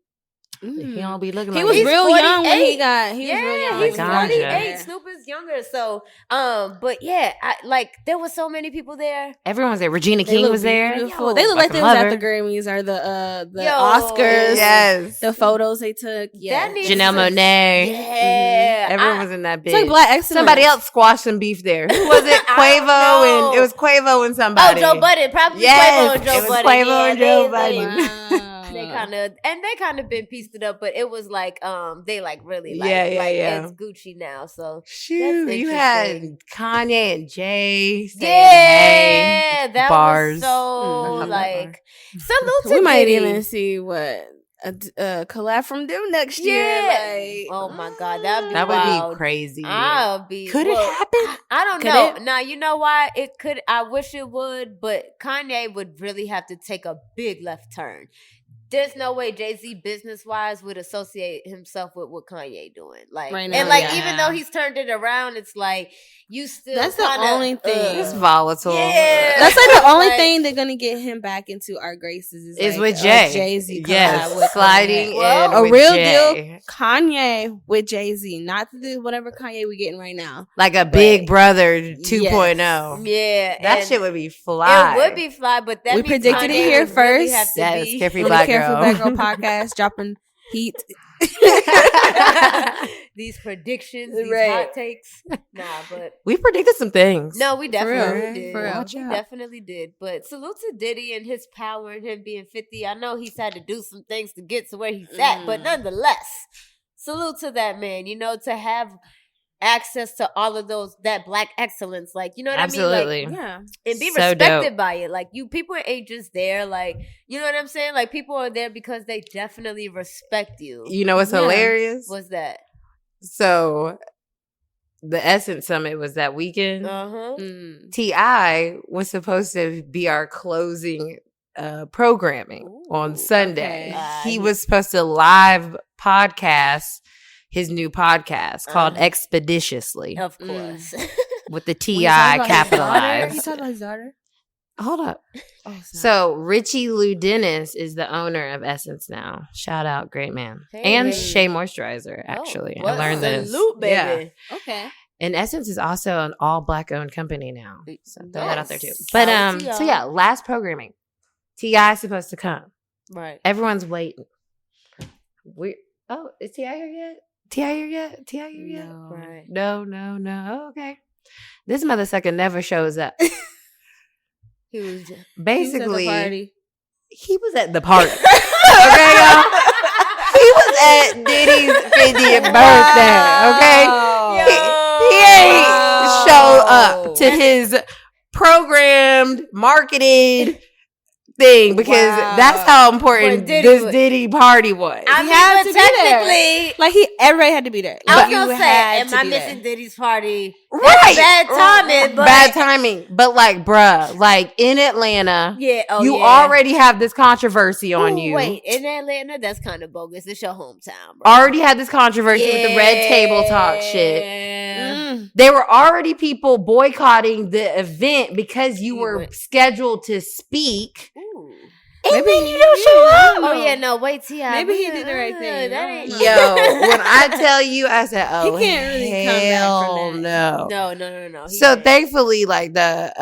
He don't be looking He like was He's real young 48. when he got. He was real young. He's Ganja. 48. Snoop is younger. So, but yeah, there were so many people there. Everyone's there. Regina King was there. Beautiful. They look like they was at the Grammys or the Oscars. Yes. The photos they took. Yeah. Janelle Monáe. Yeah. Everyone was in that bitch. It's like Black Excellence. Somebody else squashed some beef there. Who was it? Quavo and it was Quavo and somebody. Oh, Joe Budden. Probably yes, Quavo and Joe it was Budden. Quavo and Joe Budden. They kind of been pieced it up, but it was like they like really like it's Gucci now. So shoot, you had Kanye and Jay. That bars. Was so like salute to we might Diddy. even see what a collab from them next year. Like, oh my god, that would wild. be crazy. Could it happen? I don't know. Now you know why it could. I wish it would, but Kanye would really have to take a big left turn. There's no way Jay-Z business-wise would associate himself with what Kanye doing. Like, right now, and like even though he's turned it around, it's like you still. That's the only thing. It's volatile. Yeah, that's like the only thing they're gonna get him back into our graces is with Jay. Jay-Z. Yes, sliding in a with real Jay. deal Kanye with Jay-Z, not whatever Kanye we getting right now. Like a Big Brother 2.0. Yeah, that shit would be fly. It would be fly, but that we predicted it here first. Yes, Carefree on Black the Girl. Carefree Black Girl podcast, dropping heat. These predictions, these hot takes. Nah, but we predicted some things. No, we definitely did. For real. We definitely did. But salute to Diddy and his power and him being 50. I know he's had to do some things to get to where he's at, but nonetheless, salute to that man. You know, to have access to all of that Black excellence. Like, you know what Absolutely. I mean? Like, Yeah. and be So respected dope. by it. Like, people ain't just there. Like, you know what I'm saying? Like, people are there because they definitely respect you. You know what's Yeah. hilarious? What's that? So the Essence Summit was that weekend. Uh-huh. T.I. was supposed to be our closing programming on Sunday. okay. He was supposed to live podcast his new podcast called Expeditiously Of course. with the Wait, T.I. You capitalized. talking about his daughter? Hold up. Oh, sorry. So Richie Lou Dennis is the owner of Essence now. Shout out, great man. Hey. And Shea Moisturizer, actually. I learned this. Salute, baby. Yeah. Okay. And Essence is also an all Black owned company now. So throw that out there too. Yes. But Shout out to so y'all. yeah, last programming. T.I. is supposed to come. Right. Everyone's waiting. Is T.I. here yet? T.I. here yet? T.I. here yet? No. Right. No. Oh, okay. This motherfucker never shows up. He was Basically, He was at the party. he was at the party. Okay, y'all? He was at Diddy's 50th birthday, okay? He ain't show up to his programmed, marketed thing because that's how important Diddy party was. I He had to be there. technically, Like everybody had to be there. I Like, was gonna you say, had am to I be missing there. Diddy's party? Right. Bad timing, but Bad timing. But like, bruh, like in Atlanta, yeah, you already have this controversy on Ooh, you. Wait, in Atlanta, that's kind of bogus. It's your hometown, bro. Already had this controversy with the red table talk shit. There were already people boycotting the event because you were scheduled to speak. Ooh. And Maybe then you don't show up. Oh yeah, no, wait, T.I. Maybe he did the right thing. That I ain't don't Yo, when I tell you, I said, oh, He can't really come back hell No, from that. no. He So didn't. thankfully, like the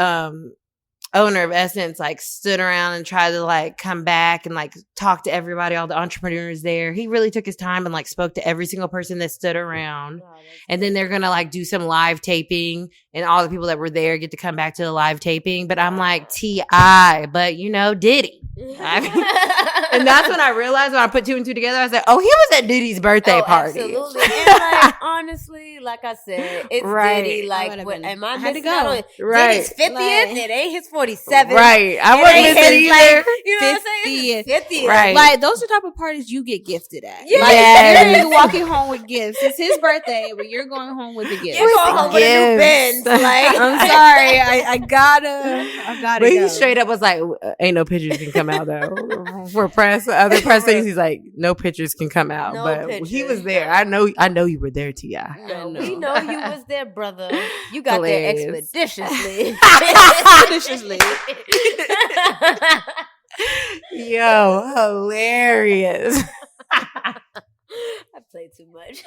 owner of Essence like stood around and tried to like come back and like talk to everybody, all the entrepreneurs there. He really took his time and like spoke to every single person that stood around. And then they're gonna like do some live taping and all the people that were there get to come back to the live taping. But I'm like T.I., but you know, Diddy. I mean, and that's when I realized when I put two and two together, I was like, oh, he was at Diddy's birthday party. Absolutely. And like, honestly, like I said, it's Right. Diddy. I Like, would've what, been- am I I had to missing out go. on Right. Diddy's 50th? Like- It ain't his 47th. Right. I It wasn't ain't missing his, either. like, you know what I'm saying? It's his 50th. Right. Like those are the type of parties you get gifted at. Yeah. Like Yes. you're walking home with gifts. It's his birthday, but you're going home with a gift. You're going home with a new Gifts. Benz. Like, I'm sorry. I gotta But he go. straight up was like, ain't no pictures can come out though. For press, other press things, he's like, no pictures can come out. No but he pictures. was there. I know you were there, T.I. No, know. we know you was there, brother. You got Hilarious. there expeditiously. Expeditiously. Yo, hilarious. I play too much.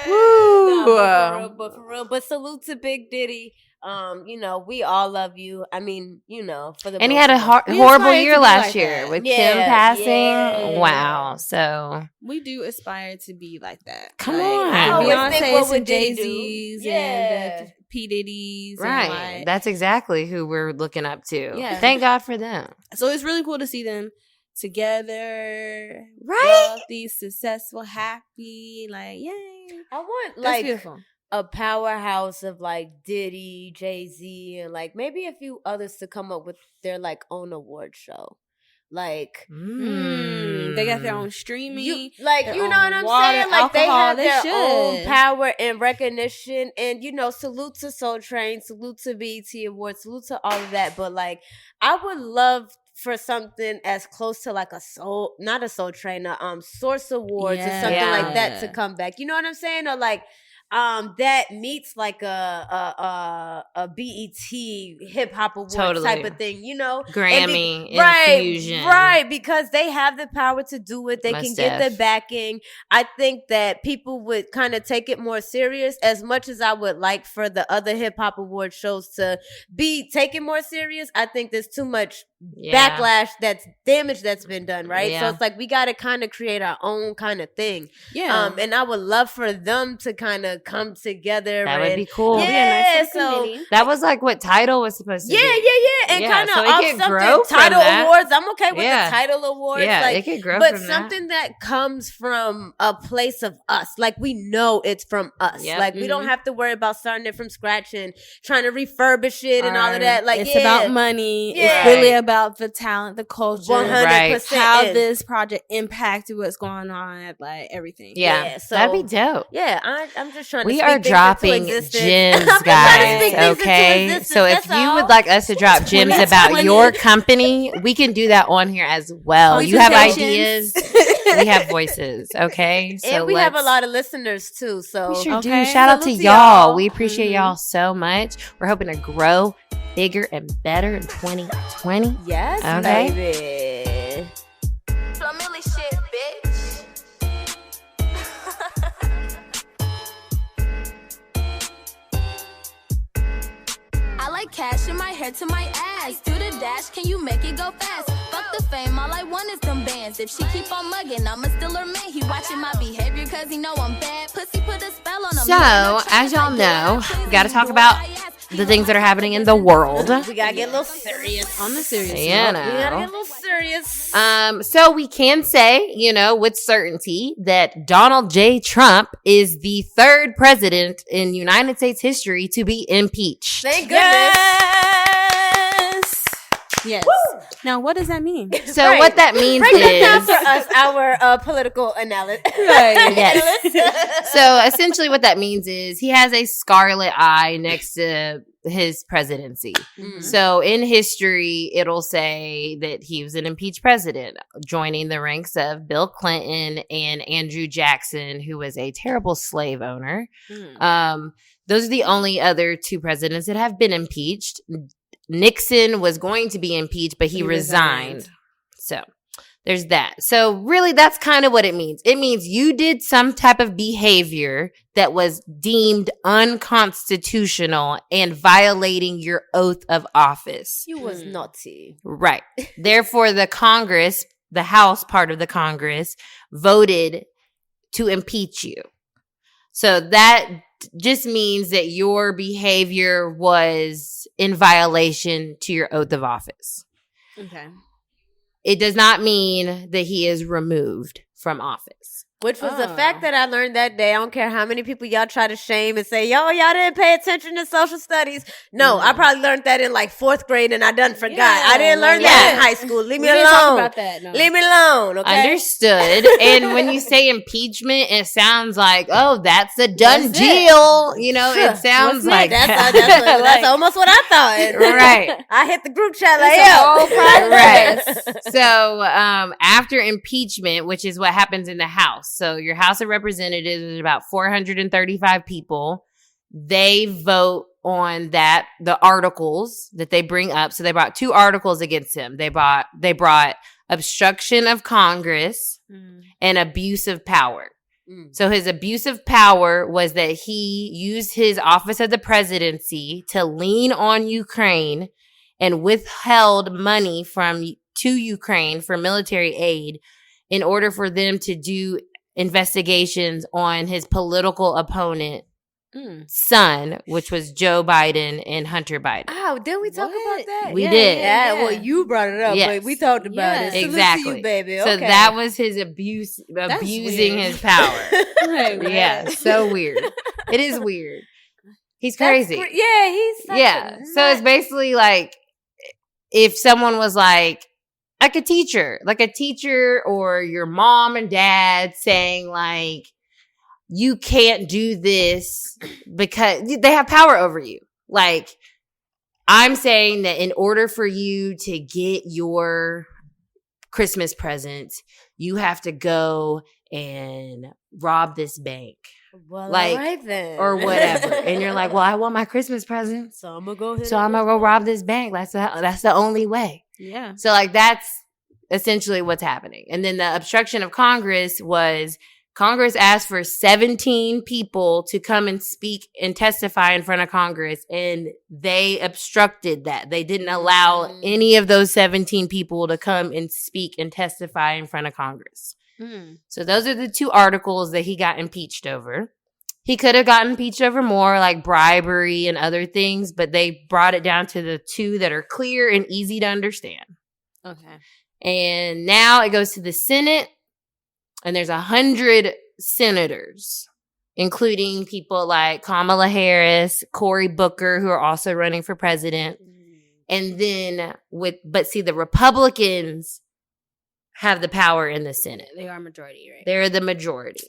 Woo. No, but for real. But salute to Big Diddy. You know, we all love you. I mean, you know, for the And he most had a of us. We horrible aspire to year be last like year that. with Yeah, Kim passing. yeah. Wow. So We do aspire to be like that. Come Like, on. I always think, what Beyonce's would and Diddy do? Jay-Z's Yeah. and the P. Diddy's. right, And like, that's exactly who we're looking up to. Yeah. Thank God for them. so it's really cool to see them together. Right? Wealthy, successful, happy. Like, yay. I want That's like beautiful. a powerhouse of like Diddy, Jay-Z, and like maybe a few others to come up with their like own award show. Like They got their own streaming. you know what own I'm water, saying? Like they alcohol, have they their own should. power and recognition. And you know, salute to Soul Train, salute to BET Awards, salute to all of that. But like I would love for something as close to like not a Soul Train, Source Awards or something Yeah. like that to come back. You know what I'm saying? Or like that meets like a BET hip hop award Totally. type of thing, you know? Grammy right, infusion. right, because they have the power to do it. They Must can get have. the backing. I think that people would kind of take it more serious. As much as I would like for the other hip hop award shows to be taken more serious, I think there's too much backlash, that's damage that's been done, right? Yeah. So it's like we got to kind of create our own kind of thing. Yeah. And I would love for them to kind of come together. That would be cool. Yeah, so that was like what Tidal was supposed to be. and Yeah, kind of so it off could something. grow from Title that. awards, I'm okay with Yeah. the title awards. Yeah, like, it could grow but from that. something that comes from a place of us, like we know it's from us. Yep. Like we don't have to worry about starting it from scratch and trying to refurbish it and all of Or that. Like it's about money. Yeah. It's really about the talent, the culture, 100%. how is. this project impacted what's going on, like everything. Yeah, so that'd be dope. Yeah, I'm just trying to We speak are things into dropping existence. gems, I'm just trying to guys. speak things into Okay, existence, so if that's you all. would like us to drop gems about your company, we can do that on here as well. You have ideas, we have voices. Okay, so and we have a lot of listeners too. So we sure do. Okay. Shout out to Salute to y'all. y'all. We appreciate y'all so much. We're hoping to grow bigger and better in 2020. yes, Okay. baby. Flamilly shit, bitch. I like cash in my hair to my ass. Do the dash, can you make it go fast? Fuck the fame, all I want is them bands. If she keep on mugging, I'ma still her man. He watching my behavior cause he know I'm bad. Pussy put a spell on him. So, as y'all know, we got to talk about the things that are happening in the world. We gotta get a little serious On the serious You note. We gotta get a know. little serious. So we can say, with certainty that Donald J. Trump is the third president in United States history to be impeached. Thank goodness. Yes. Now, what does that mean? So Right. what that means Break that down is, for us, our political analysis. Yes. So essentially what that means is he has a scarlet eye next to his presidency. Mhm. So in history, it'll say that he was an impeached president, joining the ranks of Bill Clinton and Andrew Jackson, who was a terrible slave owner. Those are the only other two presidents that have been impeached. Nixon was going to be impeached, but he resigned. So there's that. So really, that's kind of what it means. It means you did some type of behavior that was deemed unconstitutional and violating your oath of office. You was naughty. Right. Therefore, the Congress, the House part of the Congress, voted to impeach you. So that just means that your behavior was in violation to your oath of office. Okay. It does not mean that he is removed from office. Which was the fact that I learned that day. I don't care how many people y'all try to shame and say, y'all didn't pay attention to social studies. No, I probably learned that in like 4th grade and I done forgot. I didn't learn that in high school. Leave me We alone. didn't talk about that, no. Leave me alone, okay? Understood. And when you say impeachment, it sounds like, oh, that's a done That's it. deal. It sounds like That's almost what I thought. Right. I hit the group chat like, Right. So after impeachment, which is what happens in the House. So your House of Representatives is about 435 people. They vote on the articles that they bring up. So they brought 2 articles against him. They brought obstruction of Congress and abuse of power. So his abuse of power was that he used his office of the presidency to lean on Ukraine and withheld money to Ukraine for military aid in order for them to do investigations on his political opponent son, which was Joe Biden and Hunter Biden. Oh, did we talk about that? We did. Yeah, well, you brought it up, Yes. but we talked about it. Salute to Exactly. you, baby. So Okay. that was his abusing weird. his power. Right. Yeah, so weird. It is weird. He's crazy. Yeah, he's such Yeah. a So it's basically like if someone was like a teacher or your mom and dad saying like, you can't do this because they have power over you. Like, I'm saying that in order for you to get your Christmas present, you have to go and rob this bank. Well, Like, all right then. or whatever. And you're like, well, I want my Christmas present. So I'm gonna go ahead. So I'm going to go rob this bank. That's the only way. Yeah. So like that's essentially what's happening. And then the obstruction of Congress was Congress asked for 17 people to come and speak and testify in front of Congress, and they obstructed that. They didn't allow any of those 17 people to come and speak and testify in front of Congress. So those are the 2 articles that he got impeached over. He could have gotten impeached over more, like bribery and other things, but they brought it down to the 2 that are clear and easy to understand. Okay. And now it goes to the Senate. And there's 100 senators, including people like Kamala Harris, Cory Booker, who are also running for president. And then but the Republicans have the power in the Senate. They are majority, right? They're the majority.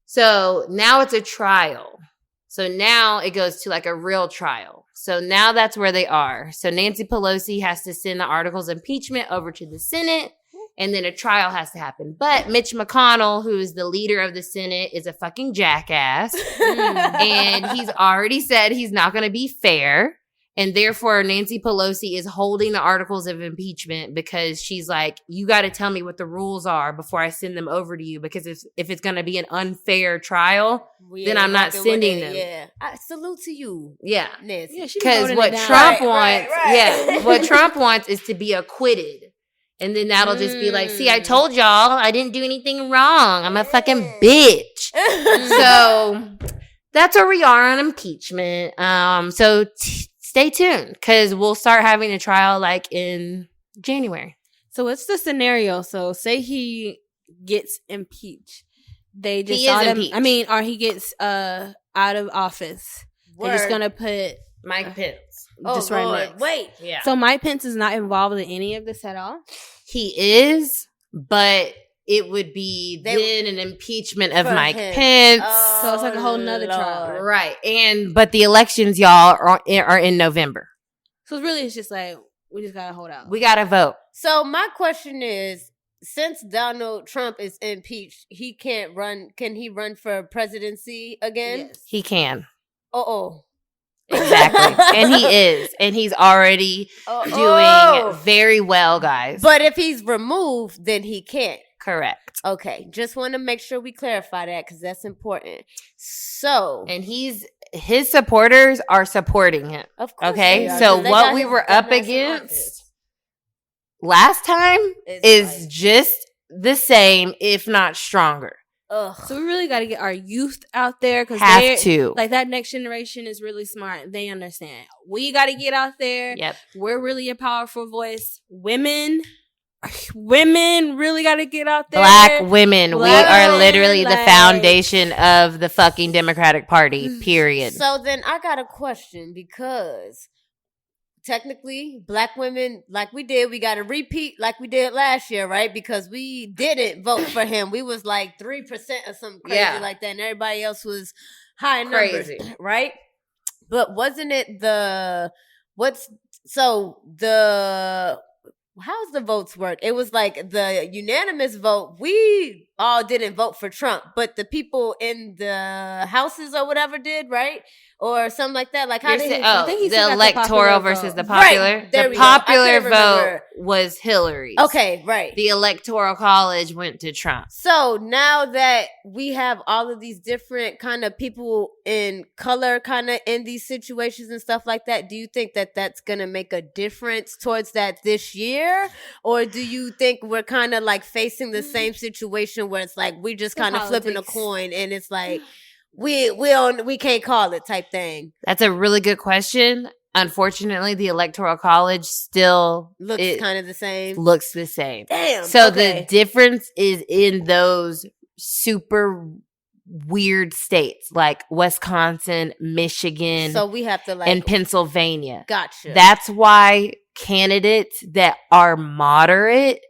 So now it's a trial. So now it goes to like a real trial. So now that's where they are. So Nancy Pelosi has to send the articles of impeachment over to the Senate. And then a trial has to happen. But Mitch McConnell, who is the leader of the Senate, is a fucking jackass. And he's already said he's not going to be fair. And therefore, Nancy Pelosi is holding the articles of impeachment because she's like, you got to tell me what the rules are before I send them over to you. Because if it's going to be an unfair trial, then I'm not sending them. Yeah. I salute to you. Yeah. Nancy. Because what Trump wants, what Trump wants is to be acquitted. And then that'll just be like, see, I told y'all I didn't do anything wrong. I'm a fucking bitch. So that's where we are on impeachment. So stay tuned because we'll start having a trial like in January. So what's the scenario? So say he gets impeached. They just He is impeached. or he gets out of office. They're just gonna put Mike Pence. Just right next. Wait. Yeah. So Mike Pence is not involved in any of this at all? He is, but it would be then an impeachment of Mike Pence. So it's like a whole nother trial. Right. But the elections, y'all, are in November. So really it's just like, we just gotta hold out. We gotta vote. So my question is, since Donald Trump is impeached, he can't run. Can he run for presidency again? Yes. He can. Uh-oh. Exactly. And he is. And he's already doing very well, guys. But if he's removed, then he can't. Correct. Okay. Just want to make sure we clarify that because that's important. So. And his supporters are supporting him. Of course. Okay. So what we were up against last time is just the same, if not stronger. Ugh. So we really got to get our youth out there because like that next generation is really smart. They understand. We got to get out there. Yep. We're really a powerful voice. Women really got to get out there. Black women. We are literally the foundation of the fucking Democratic Party, period. So then I got a question because technically, black women, like we got to repeat like we did last year, right? Because we didn't vote for him. We was like 3% or something crazy like that, and everybody else was high numbers, right? But wasn't it how's the votes work? It was like the unanimous vote. We all didn't vote for Trump, but the people in the houses or whatever did, right? Or something like that. Like how did I think he the electoral versus the popular. Right. The popular vote was Hillary's. Okay, right. The electoral college went to Trump. So now that we have all of these different kind of people in color kind of in these situations and stuff like that, do you think that that's going to make a difference towards that this year? Or do you think we're kind of like facing the same situation where it's like we just kind of flipping a coin and it's like we can't call it type thing? That's a really good question. Unfortunately, the electoral college still looks kind of the same. Looks the same. Damn. So the difference is in those super weird states like Wisconsin, Michigan, so we have to and Pennsylvania. Gotcha. That's why candidates that are moderate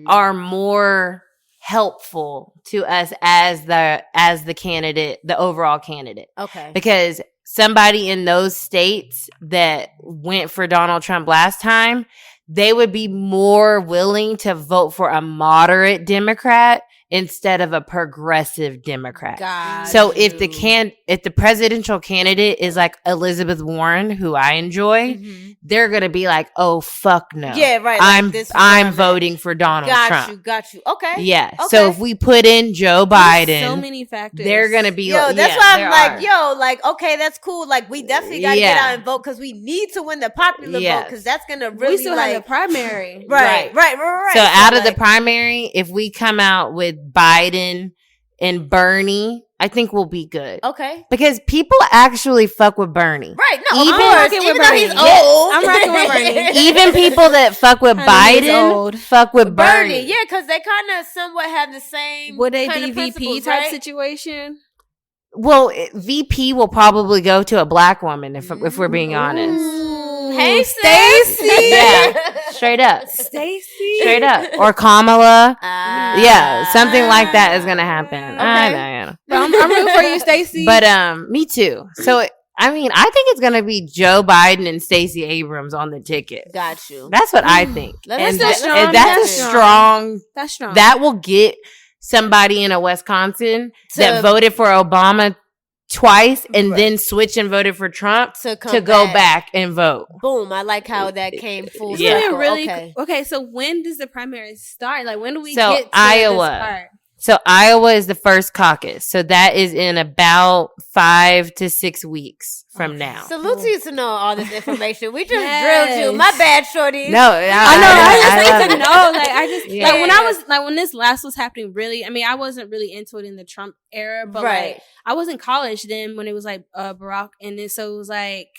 are more helpful to us as the candidate, the overall candidate. Okay. Because somebody in those states that went for Donald Trump last time, they would be more willing to vote for a moderate Democrat instead of a progressive Democrat. Got So if you. if the presidential candidate is like Elizabeth Warren, who I enjoy, they're gonna be like, "Oh fuck no, Yeah, right. Like, I'm voting for Donald Trump." Got you. Okay. Yeah. Okay. So if we put in Joe Biden, so many factors. they're gonna be. Yo, that's why I'm like, like, okay, that's cool. Like, we definitely got to get out and vote because we need to win the popular vote because that's gonna really we still have the primary. Right. So out of the primary, if we come out with Biden and Bernie, I think we'll be good. Okay. Because people actually fuck with Bernie. Right. No, even though he's old. I'm rocking with Bernie. Even people that fuck with Biden fuck with Bernie. Yeah, because they kind of somewhat have the same. Would they kind be of VP type right? situation? Well, VP will probably go to a black woman if we're being honest. Hey, Stacey. Yeah, straight up. Stacey. Straight up. Or Kamala. Yeah, something like that is gonna happen. Okay. I know. I'm rooting for you, Stacey. But me too. So I mean, I think it's gonna be Joe Biden and Stacey Abrams on the ticket. Got you. That's what I think. That's That's strong. That's strong. That will get somebody in a Wisconsin that voted for Obama twice and then switched and voted for Trump to go back and vote. Boom. I like how that came full Yeah. circle. Really okay, so when does the primary start? Like, when do we So get to Iowa. this part? So Iowa is the first caucus. So that is in about 5 to 6 weeks from now. Salute to you to know all this information. We just drilled you. My bad, shorty. No, I just need to know. Like, I just Yeah. like when this last was happening. Really, I mean, I wasn't really into it in the Trump era, but like I was in college then when it was like Barack, and then so it was like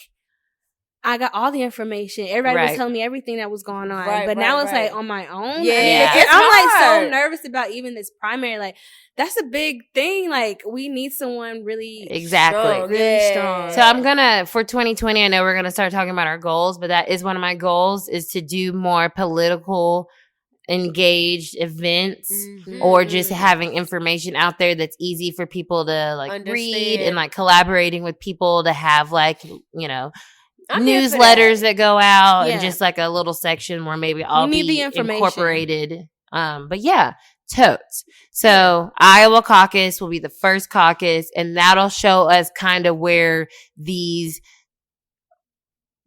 I got all the information. Everybody was telling me everything that was going on, but now it's like on my own. Yeah, I mean, I'm like so nervous about even this primary. Like, that's a big thing. Like, we need someone really Exactly. really strong. So I'm gonna, for 2020, I know we're gonna start talking about our goals, but that is one of my goals, is to do more political engaged events or just having information out there that's easy for people to like read, and like collaborating with people to have like, you know, newsletters that go out and just like a little section where maybe I'll be the information incorporated. But yeah, totes. So Iowa caucus will be the first caucus, and that'll show us kind of where these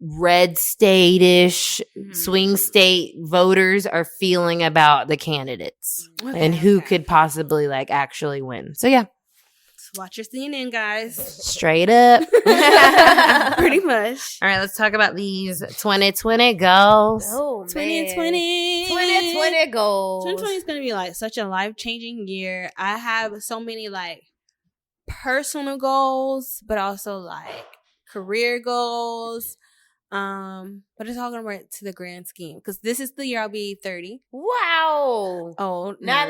red state-ish swing state voters are feeling about the candidates and who could possibly like actually win. So yeah. Watch your CNN, guys. Straight up. Pretty much. All right, let's talk about these 2020 goals. Oh, 2020. 2020 goals. 2020 is going to be like such a life-changing year. I have so many like personal goals, but also like career goals. But it's all gonna work to the grand scheme because this is the year I'll be 30. Wow. Old. Not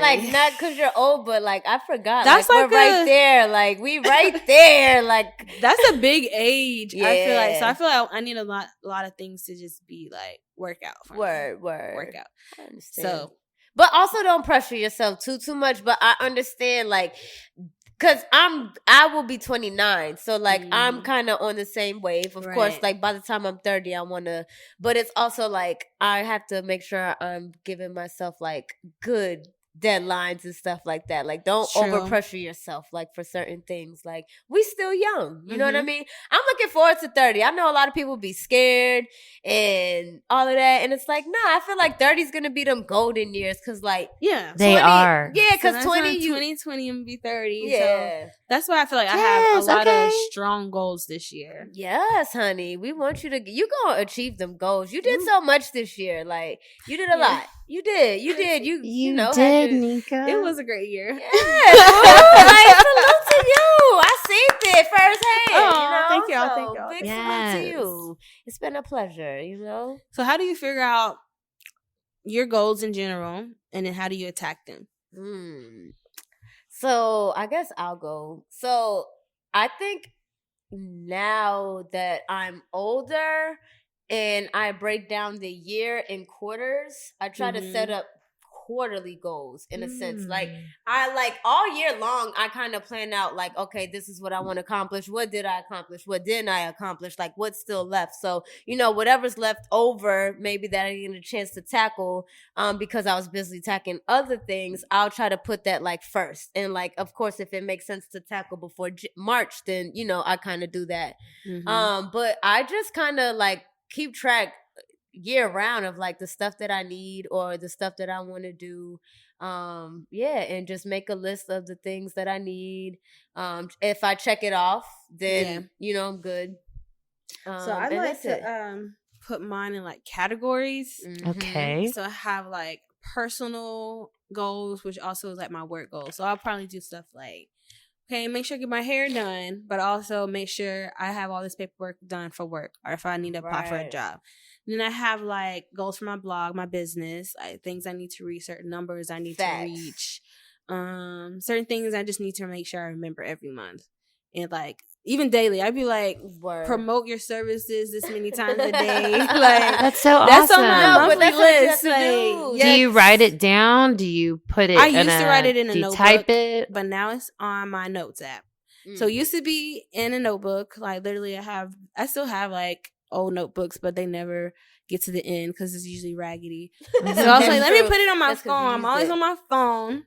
because you're old, but like I forgot. That's like we're right there. Like we right there. Like that's a big age. Yeah. I feel like I feel like I need a lot of things to just be like work out. Word. Work out. I understand. So, but also don't pressure yourself too much. But I understand like. Cause I will be 29, so like I'm kind of on the same wave. Of course, like by the time I'm 30, I want to. But it's also like I have to make sure I'm giving myself like good deadlines and stuff like that. Like don't over pressure yourself like for certain things. Like we still young, you know what I mean? I'm looking forward to 30. I know a lot of people be scared and all of that, and it's like nah. I feel like 30 is gonna be them golden years because like they are because 20 2020 and be 30. Yeah, so that's why I feel like I have a lot of strong goals this year. Yes, honey, we want you to. You gonna achieve them goals. You did so much this year. Like you did a lot. You did. You know, did, Nika. It was a great year. Yeah, like salute to you. I seen it firsthand. Oh, thank y'all. Big salute to you. It's been a pleasure. You know. So, how do you figure out your goals in general, and then how do you attack them? So I guess I'll go. So I think now that I'm older and I break down the year in quarters, I try to set up quarterly goals in a sense. Like I like all year long, I kind of plan out like, okay, this is what I want to accomplish. What did I accomplish? What didn't I accomplish? Like what's still left? So, whatever's left over, maybe that I didn't get a chance to tackle because I was busy tackling other things, I'll try to put that like first. And like, of course, if it makes sense to tackle before March, then, I kind of do that. But I just kind of like keep track year round of like the stuff that I need or the stuff that I want to do. And just make a list of the things that I need. If I check it off, then I'm good. So I like to put mine in like categories. Okay. So I have like personal goals, which also is like my work goals. So I'll probably do stuff like, okay, make sure I get my hair done, but also make sure I have all this paperwork done for work or if I need to apply for a job. Then I have like goals for my blog, my business, like things I need to reach, certain numbers I need to reach, certain things I just need to make sure I remember every month. And like even daily, I'd be like, promote your services this many times a day. Like that's so that's awesome. on my monthly list. Like, do you write it down? Do you put it? I used to write it in a do you notebook, type it? But now it's on my notes app. So it used to be in a notebook. Like literally, I still have like old notebooks, but they never get to the end because it's usually raggedy. So I was like, let me put it on my phone. I'm always on my phone.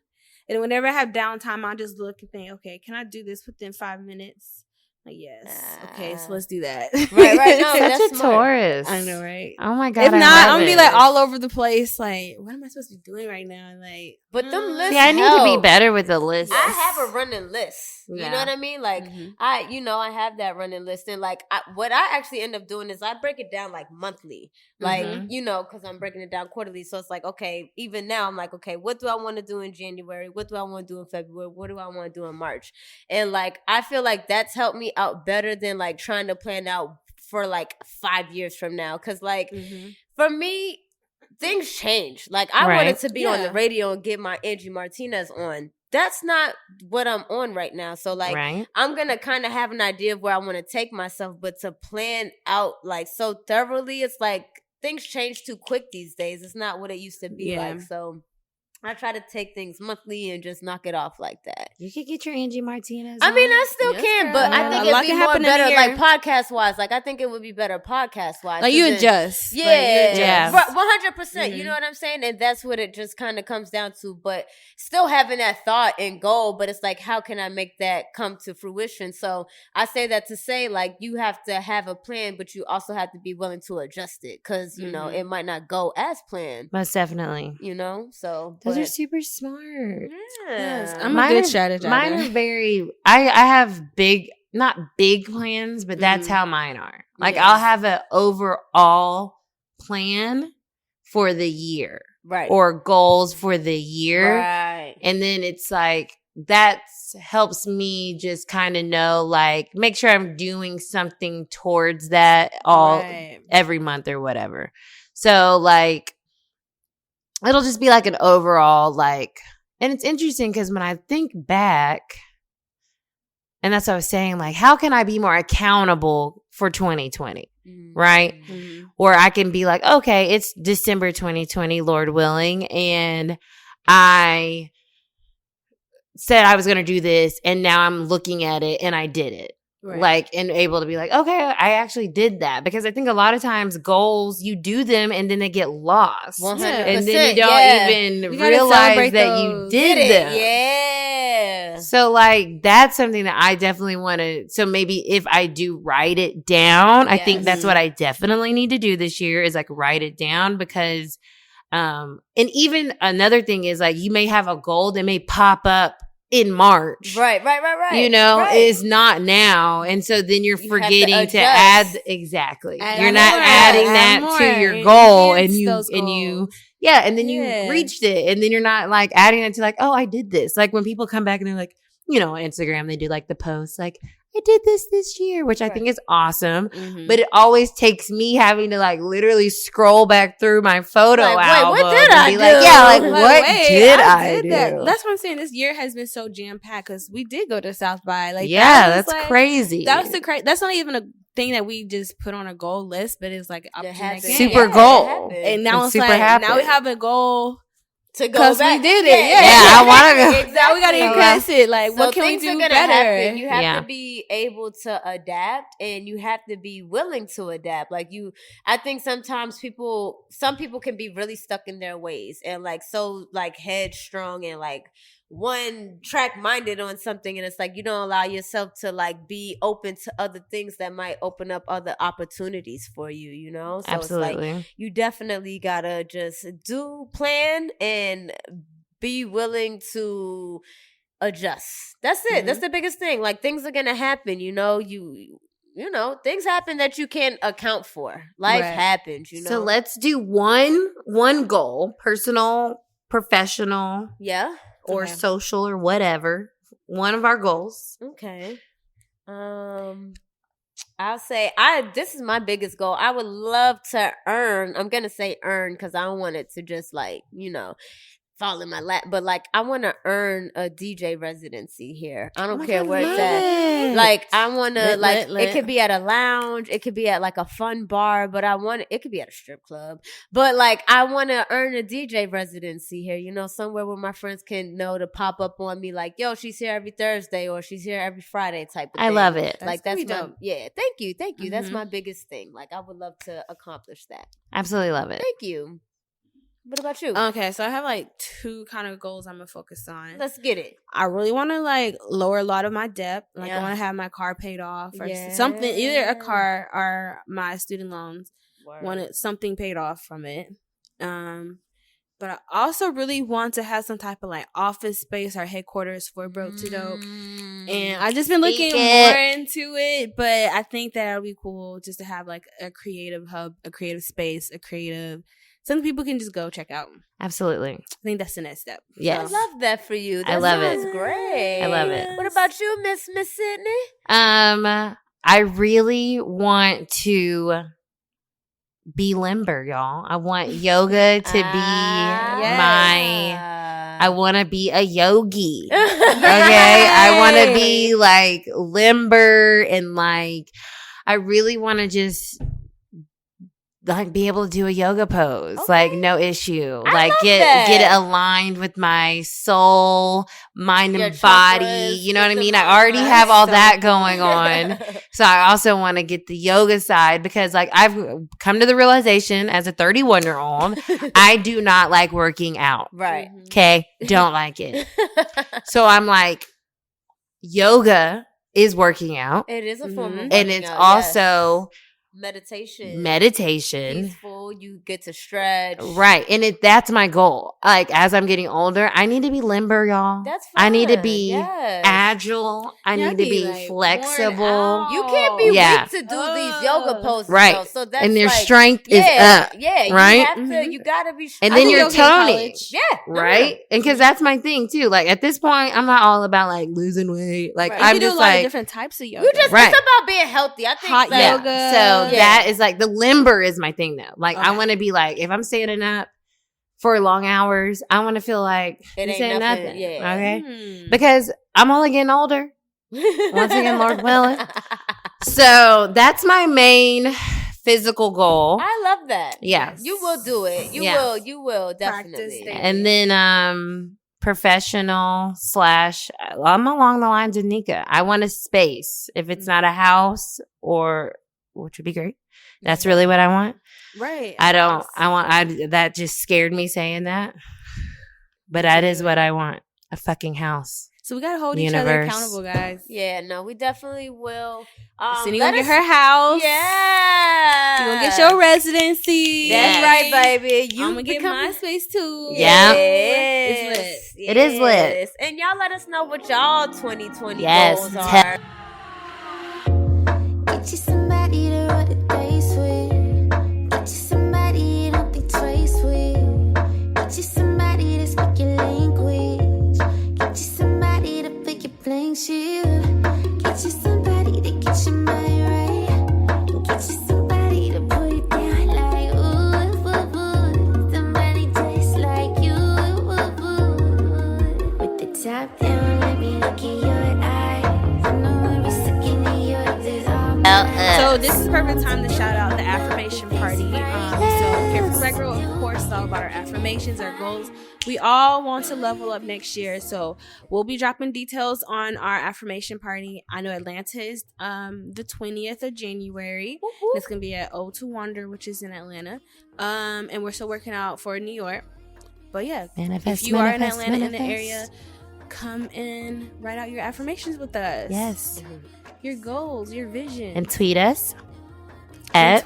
And whenever I have downtime, I'll just look and think, okay, can I do this within 5 minutes? Like, yes. Okay, so let's do that. Right. No, Such a Taurus. I know, right? Oh my God. If not, I'm going to be like all over the place. Like, what am I supposed to be doing right now? Like, but them lists. See, I need to be better with the list. I have a running list. You know what I mean? Like, I have that running list. And like, what I actually end up doing is I break it down like monthly. Like, because I'm breaking it down quarterly. So it's like, okay, even now I'm like, okay, what do I want to do in January? What do I want to do in February? What do I want to do in March? And like, I feel like that's helped me out better than like trying to plan out for like 5 years from now. Cause like, for me, things change. Like, I wanted to be on the radio and get my Angie Martinez on. That's not what I'm on right now. So, like, I'm going to kind of have an idea of where I want to take myself, but to plan out, like, so thoroughly, it's like things change too quick these days. It's not what it used to be like. So, I try to take things monthly and just knock it off like that. You could get your Angie Martinez. I mean, I still can, but I think it'd be more better, like podcast wise. Like, I think it would be better podcast wise. Like, you adjust. Yeah. 100%. You know what I'm saying? And that's what it just kind of comes down to. But still having that thought and goal, but it's like, how can I make that come to fruition? So I say that to say, like, you have to have a plan, but you also have to be willing to adjust it because, you know, it might not go as planned. Most definitely. You know? So. Those are super smart. Yes. I'm a good strategizer. Mine are very, I have not big plans, but that's how mine are. Like, I'll have an overall plan for the year. Right. Or goals for the year. Right. And then it's like, that helps me just kind of know, like, make sure I'm doing something towards that every month or whatever. So, like, it'll just be like an overall, like, and it's interesting because when I think back, and that's what I was saying, like, how can I be more accountable for 2020, right? Or I can be like, okay, it's December 2020, Lord willing, and I said I was going to do this, and now I'm looking at it, and I did it. Right. Like, and able to be like, okay, I actually did that. Because I think a lot of times goals, you do them and then they get lost. 100%, and then you don't even realize that you did them. Yeah. So, like, that's something that I definitely want to. So, maybe if I do write it down, I think that's what I definitely need to do this year is like write it down because, and even another thing is like, you may have a goal that may pop up in March. Right. You know, is not now. And so then you're forgetting to add exactly. You're not adding that to your goal and you reached it. And then you're not like adding it to like, oh, I did this. Like when people come back and they're like, you know, on Instagram, they do like the posts like, I did this year, which I think is awesome. But it always takes me having to like literally scroll back through my photo album. What did I do? What did I do? That's what I'm saying. This year has been so jam packed because we did go to South by. Like, that's like, crazy. That was that's not even a thing that we just put on a goal list, but it's like super goal. And now it's like now we have a goal to go because back. we did it. I want to go. Exactly. Now we got to increase it. Like, So what can we things do are gonna better? happen. You have Yeah. to be able to adapt, and you have to be willing to adapt. Like I think sometimes some people can be really stuck in their ways and like so like headstrong and like one track minded on something, and it's like you don't allow yourself to like be open to other things that might open up other opportunities for you, you know? So Absolutely. it's like you definitely gotta just plan and be willing to adjust. That's it. That's the biggest thing. Like things are gonna happen, you know, you know, things happen that you can't account for. Life happens, you know. So let's do one goal, personal, professional, or social or whatever. One of our goals. Okay. I'll say this is my biggest goal. I would love to earn. I'm gonna say earn because I don't want it to just like, you know, fall in my lap. But like I want to earn a DJ residency here. I don't care where it's at. Like I want to it could be at a lounge, it could be at like a fun bar, but it could be at a strip club. But like I want to earn a DJ residency here, you know, somewhere where my friends can know to pop up on me like, yo, she's here every Thursday or she's here every Friday type of thing. I love it. Like that's my dope. Thank you. That's my biggest thing. Like I would love to accomplish that. Absolutely love it. Thank you. What about you? Okay, so I have like two kind of goals I'm gonna focus on. Let's get it. I really want to like lower a lot of my debt. Like I want to have my car paid off or something, either a car or my student loans. Wanted something paid off from it. But I also really want to have some type of like office space or headquarters for Broke to Dope. And I just been looking more into it, but I think that would be cool just to have like a creative hub, a creative space, something people can just go check out. Absolutely. I think that's the next step. Yes. I love that for you. That I love sounds it. great. I love it. What about you, Miss Cidnee? I really want to be limber, y'all. I want yoga to be I want to be a yogi. Okay? I want to be like limber and like I really want to just like be able to do a yoga pose, like no issue. Like get it aligned with my soul, mind and body. You know what I mean? I already have all that going on. So I also want to get the yoga side because like I've come to the realization as a 31-year-old, I do not like working out. Right. Okay? Don't like it. So I'm like, yoga is working out. It is a form of and it's also meditation. Peaceful. You get to stretch. Right. And that's my goal. Like as I'm getting older, I need to be limber, y'all. That's fun. I need to be agile. I need to be like flexible. You can't be weak to do these yoga poses. Right. Though. So that's and their like, strength is up. Yeah. Right. You gotta be and then you're toning. Yeah. Right. And because that's my thing too. Like at this point, I'm not all about like losing weight. Like Right. I'm you just do a lot like of different types of yoga. It's about being healthy. I think hot that, yoga. So that is like the limber is my thing though. Like I want to be like, if I'm standing up for long hours, I want to feel like it ain't ain't nothing. Yeah. Okay. Because I'm only getting older. Once again, Lord willing. So that's my main physical goal. I love that. Yes. You will do it. You will definitely. And then professional / I'm along the lines of Nika. I want a space. If it's not a house which would be great. That's really what I want. Right. That just scared me saying that. But that is what I want. A fucking house. So we got to hold each other accountable, guys. Yeah, no, we definitely will. Cidnee gonna get her house. Yeah. She gonna get your residency. That's right, baby. I'm gonna get my space too. Yeah. It's lit. It is lit. And y'all let us know what y'all 2020 goals are. Get you somebody to roll the dice with. Get you somebody you don't think twice with. Get you somebody to speak your language. Get you somebody to pick your playing shit. Get you somebody to get your mind right. Get you somebody to put it down like ooh. Somebody just like you. With the top down, let me look in your eyes. I know every second of yours is all So this is the perfect time to shout out the affirmation party. So Care for Black Girl, of course, is all about our affirmations, our goals. We all want to level up next year, so we'll be dropping details on our affirmation party. I know Atlanta is the 20th of January. Woo-hoo. It's going to be at O2 Wonder, which is in Atlanta. And we're still working out for New York. But yeah, if you are in Atlanta in the area, come and write out your affirmations with us. Yes. Your goals, your vision. And tweet us at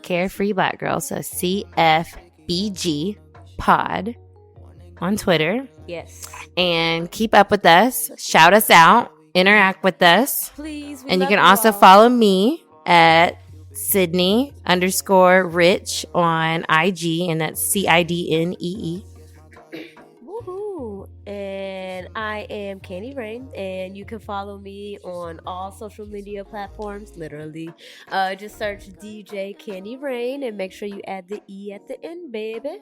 CareFreeBlackGirl. So CFBG Pod on Twitter. Yes. And keep up with us. Shout us out. Interact with us. Please. And you can also follow me at Cidnee_Rich on IG. And that's CIDNEE. Woohoo. And I am Candy Rain, and you can follow me on all social media platforms, literally. Just search DJ Candy Rain and make sure you add the E at the end, baby.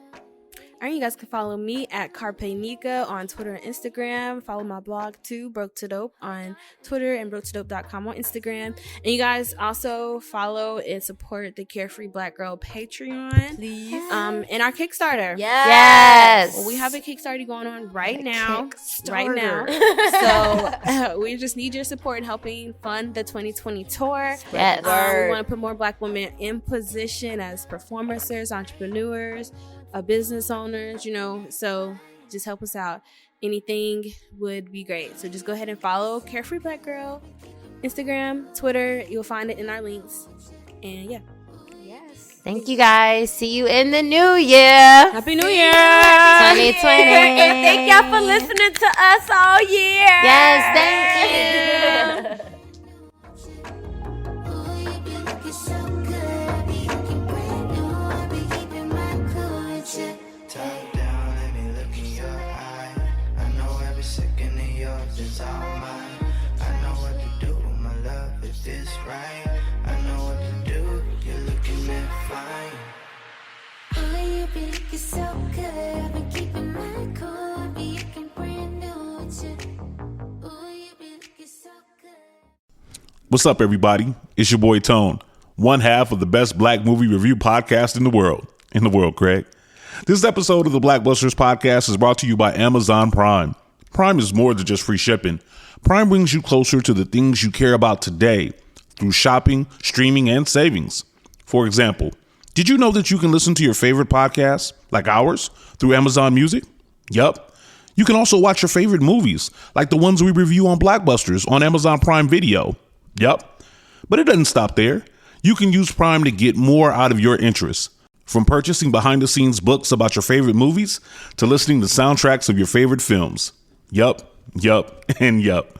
All right, you guys can follow me at Carpe Nika on Twitter and Instagram. Follow my blog too, Broke to Dope on Twitter and broketodope.com on Instagram. And you guys also follow and support the Carefree Black Girl Patreon. Please. And our Kickstarter. Yes. Well, we have a Kickstarter going on right now. Kickstarter. So we just need your support in helping fund the 2020 tour. Yes. We want to put more Black women in position as performers, entrepreneurs, business owners, so just help us out. Anything would be great. So just go ahead and follow Carefree Black Girl, Instagram, Twitter. You'll find it in our links. And yeah. Yes. Thank you guys. See you in the new year. Happy New Year. 2020. And thank y'all for listening to us all year. Yes, thank you. Top down, let me look in your eye. I know every second of yours is all mine. I know what to do with my love if it's right. I know what to do, you're looking that fine. Oh, you be looking so good. I've been keeping my cool. Be looking brand new with you. Oh, you be looking so good. What's up, everybody? It's your boy Tone, one half of the best black movie review podcast in the world. Craig. This episode of the Blackbusters podcast is brought to you by Amazon Prime. Prime is more than just free shipping. Prime brings you closer to the things you care about today through shopping, streaming, and savings. For example, did you know that you can listen to your favorite podcasts, like ours, through Amazon Music? Yup. You can also watch your favorite movies, like the ones we review on Blackbusters on Amazon Prime Video. Yup. But it doesn't stop there. You can use Prime to get more out of your interests. From purchasing behind-the-scenes books about your favorite movies to listening to soundtracks of your favorite films. Yup, and yup.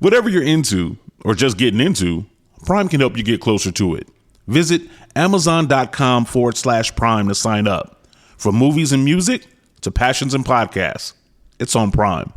Whatever you're into or just getting into, Prime can help you get closer to it. Visit Amazon.com/Prime to sign up. From movies and music to passions and podcasts, it's on Prime.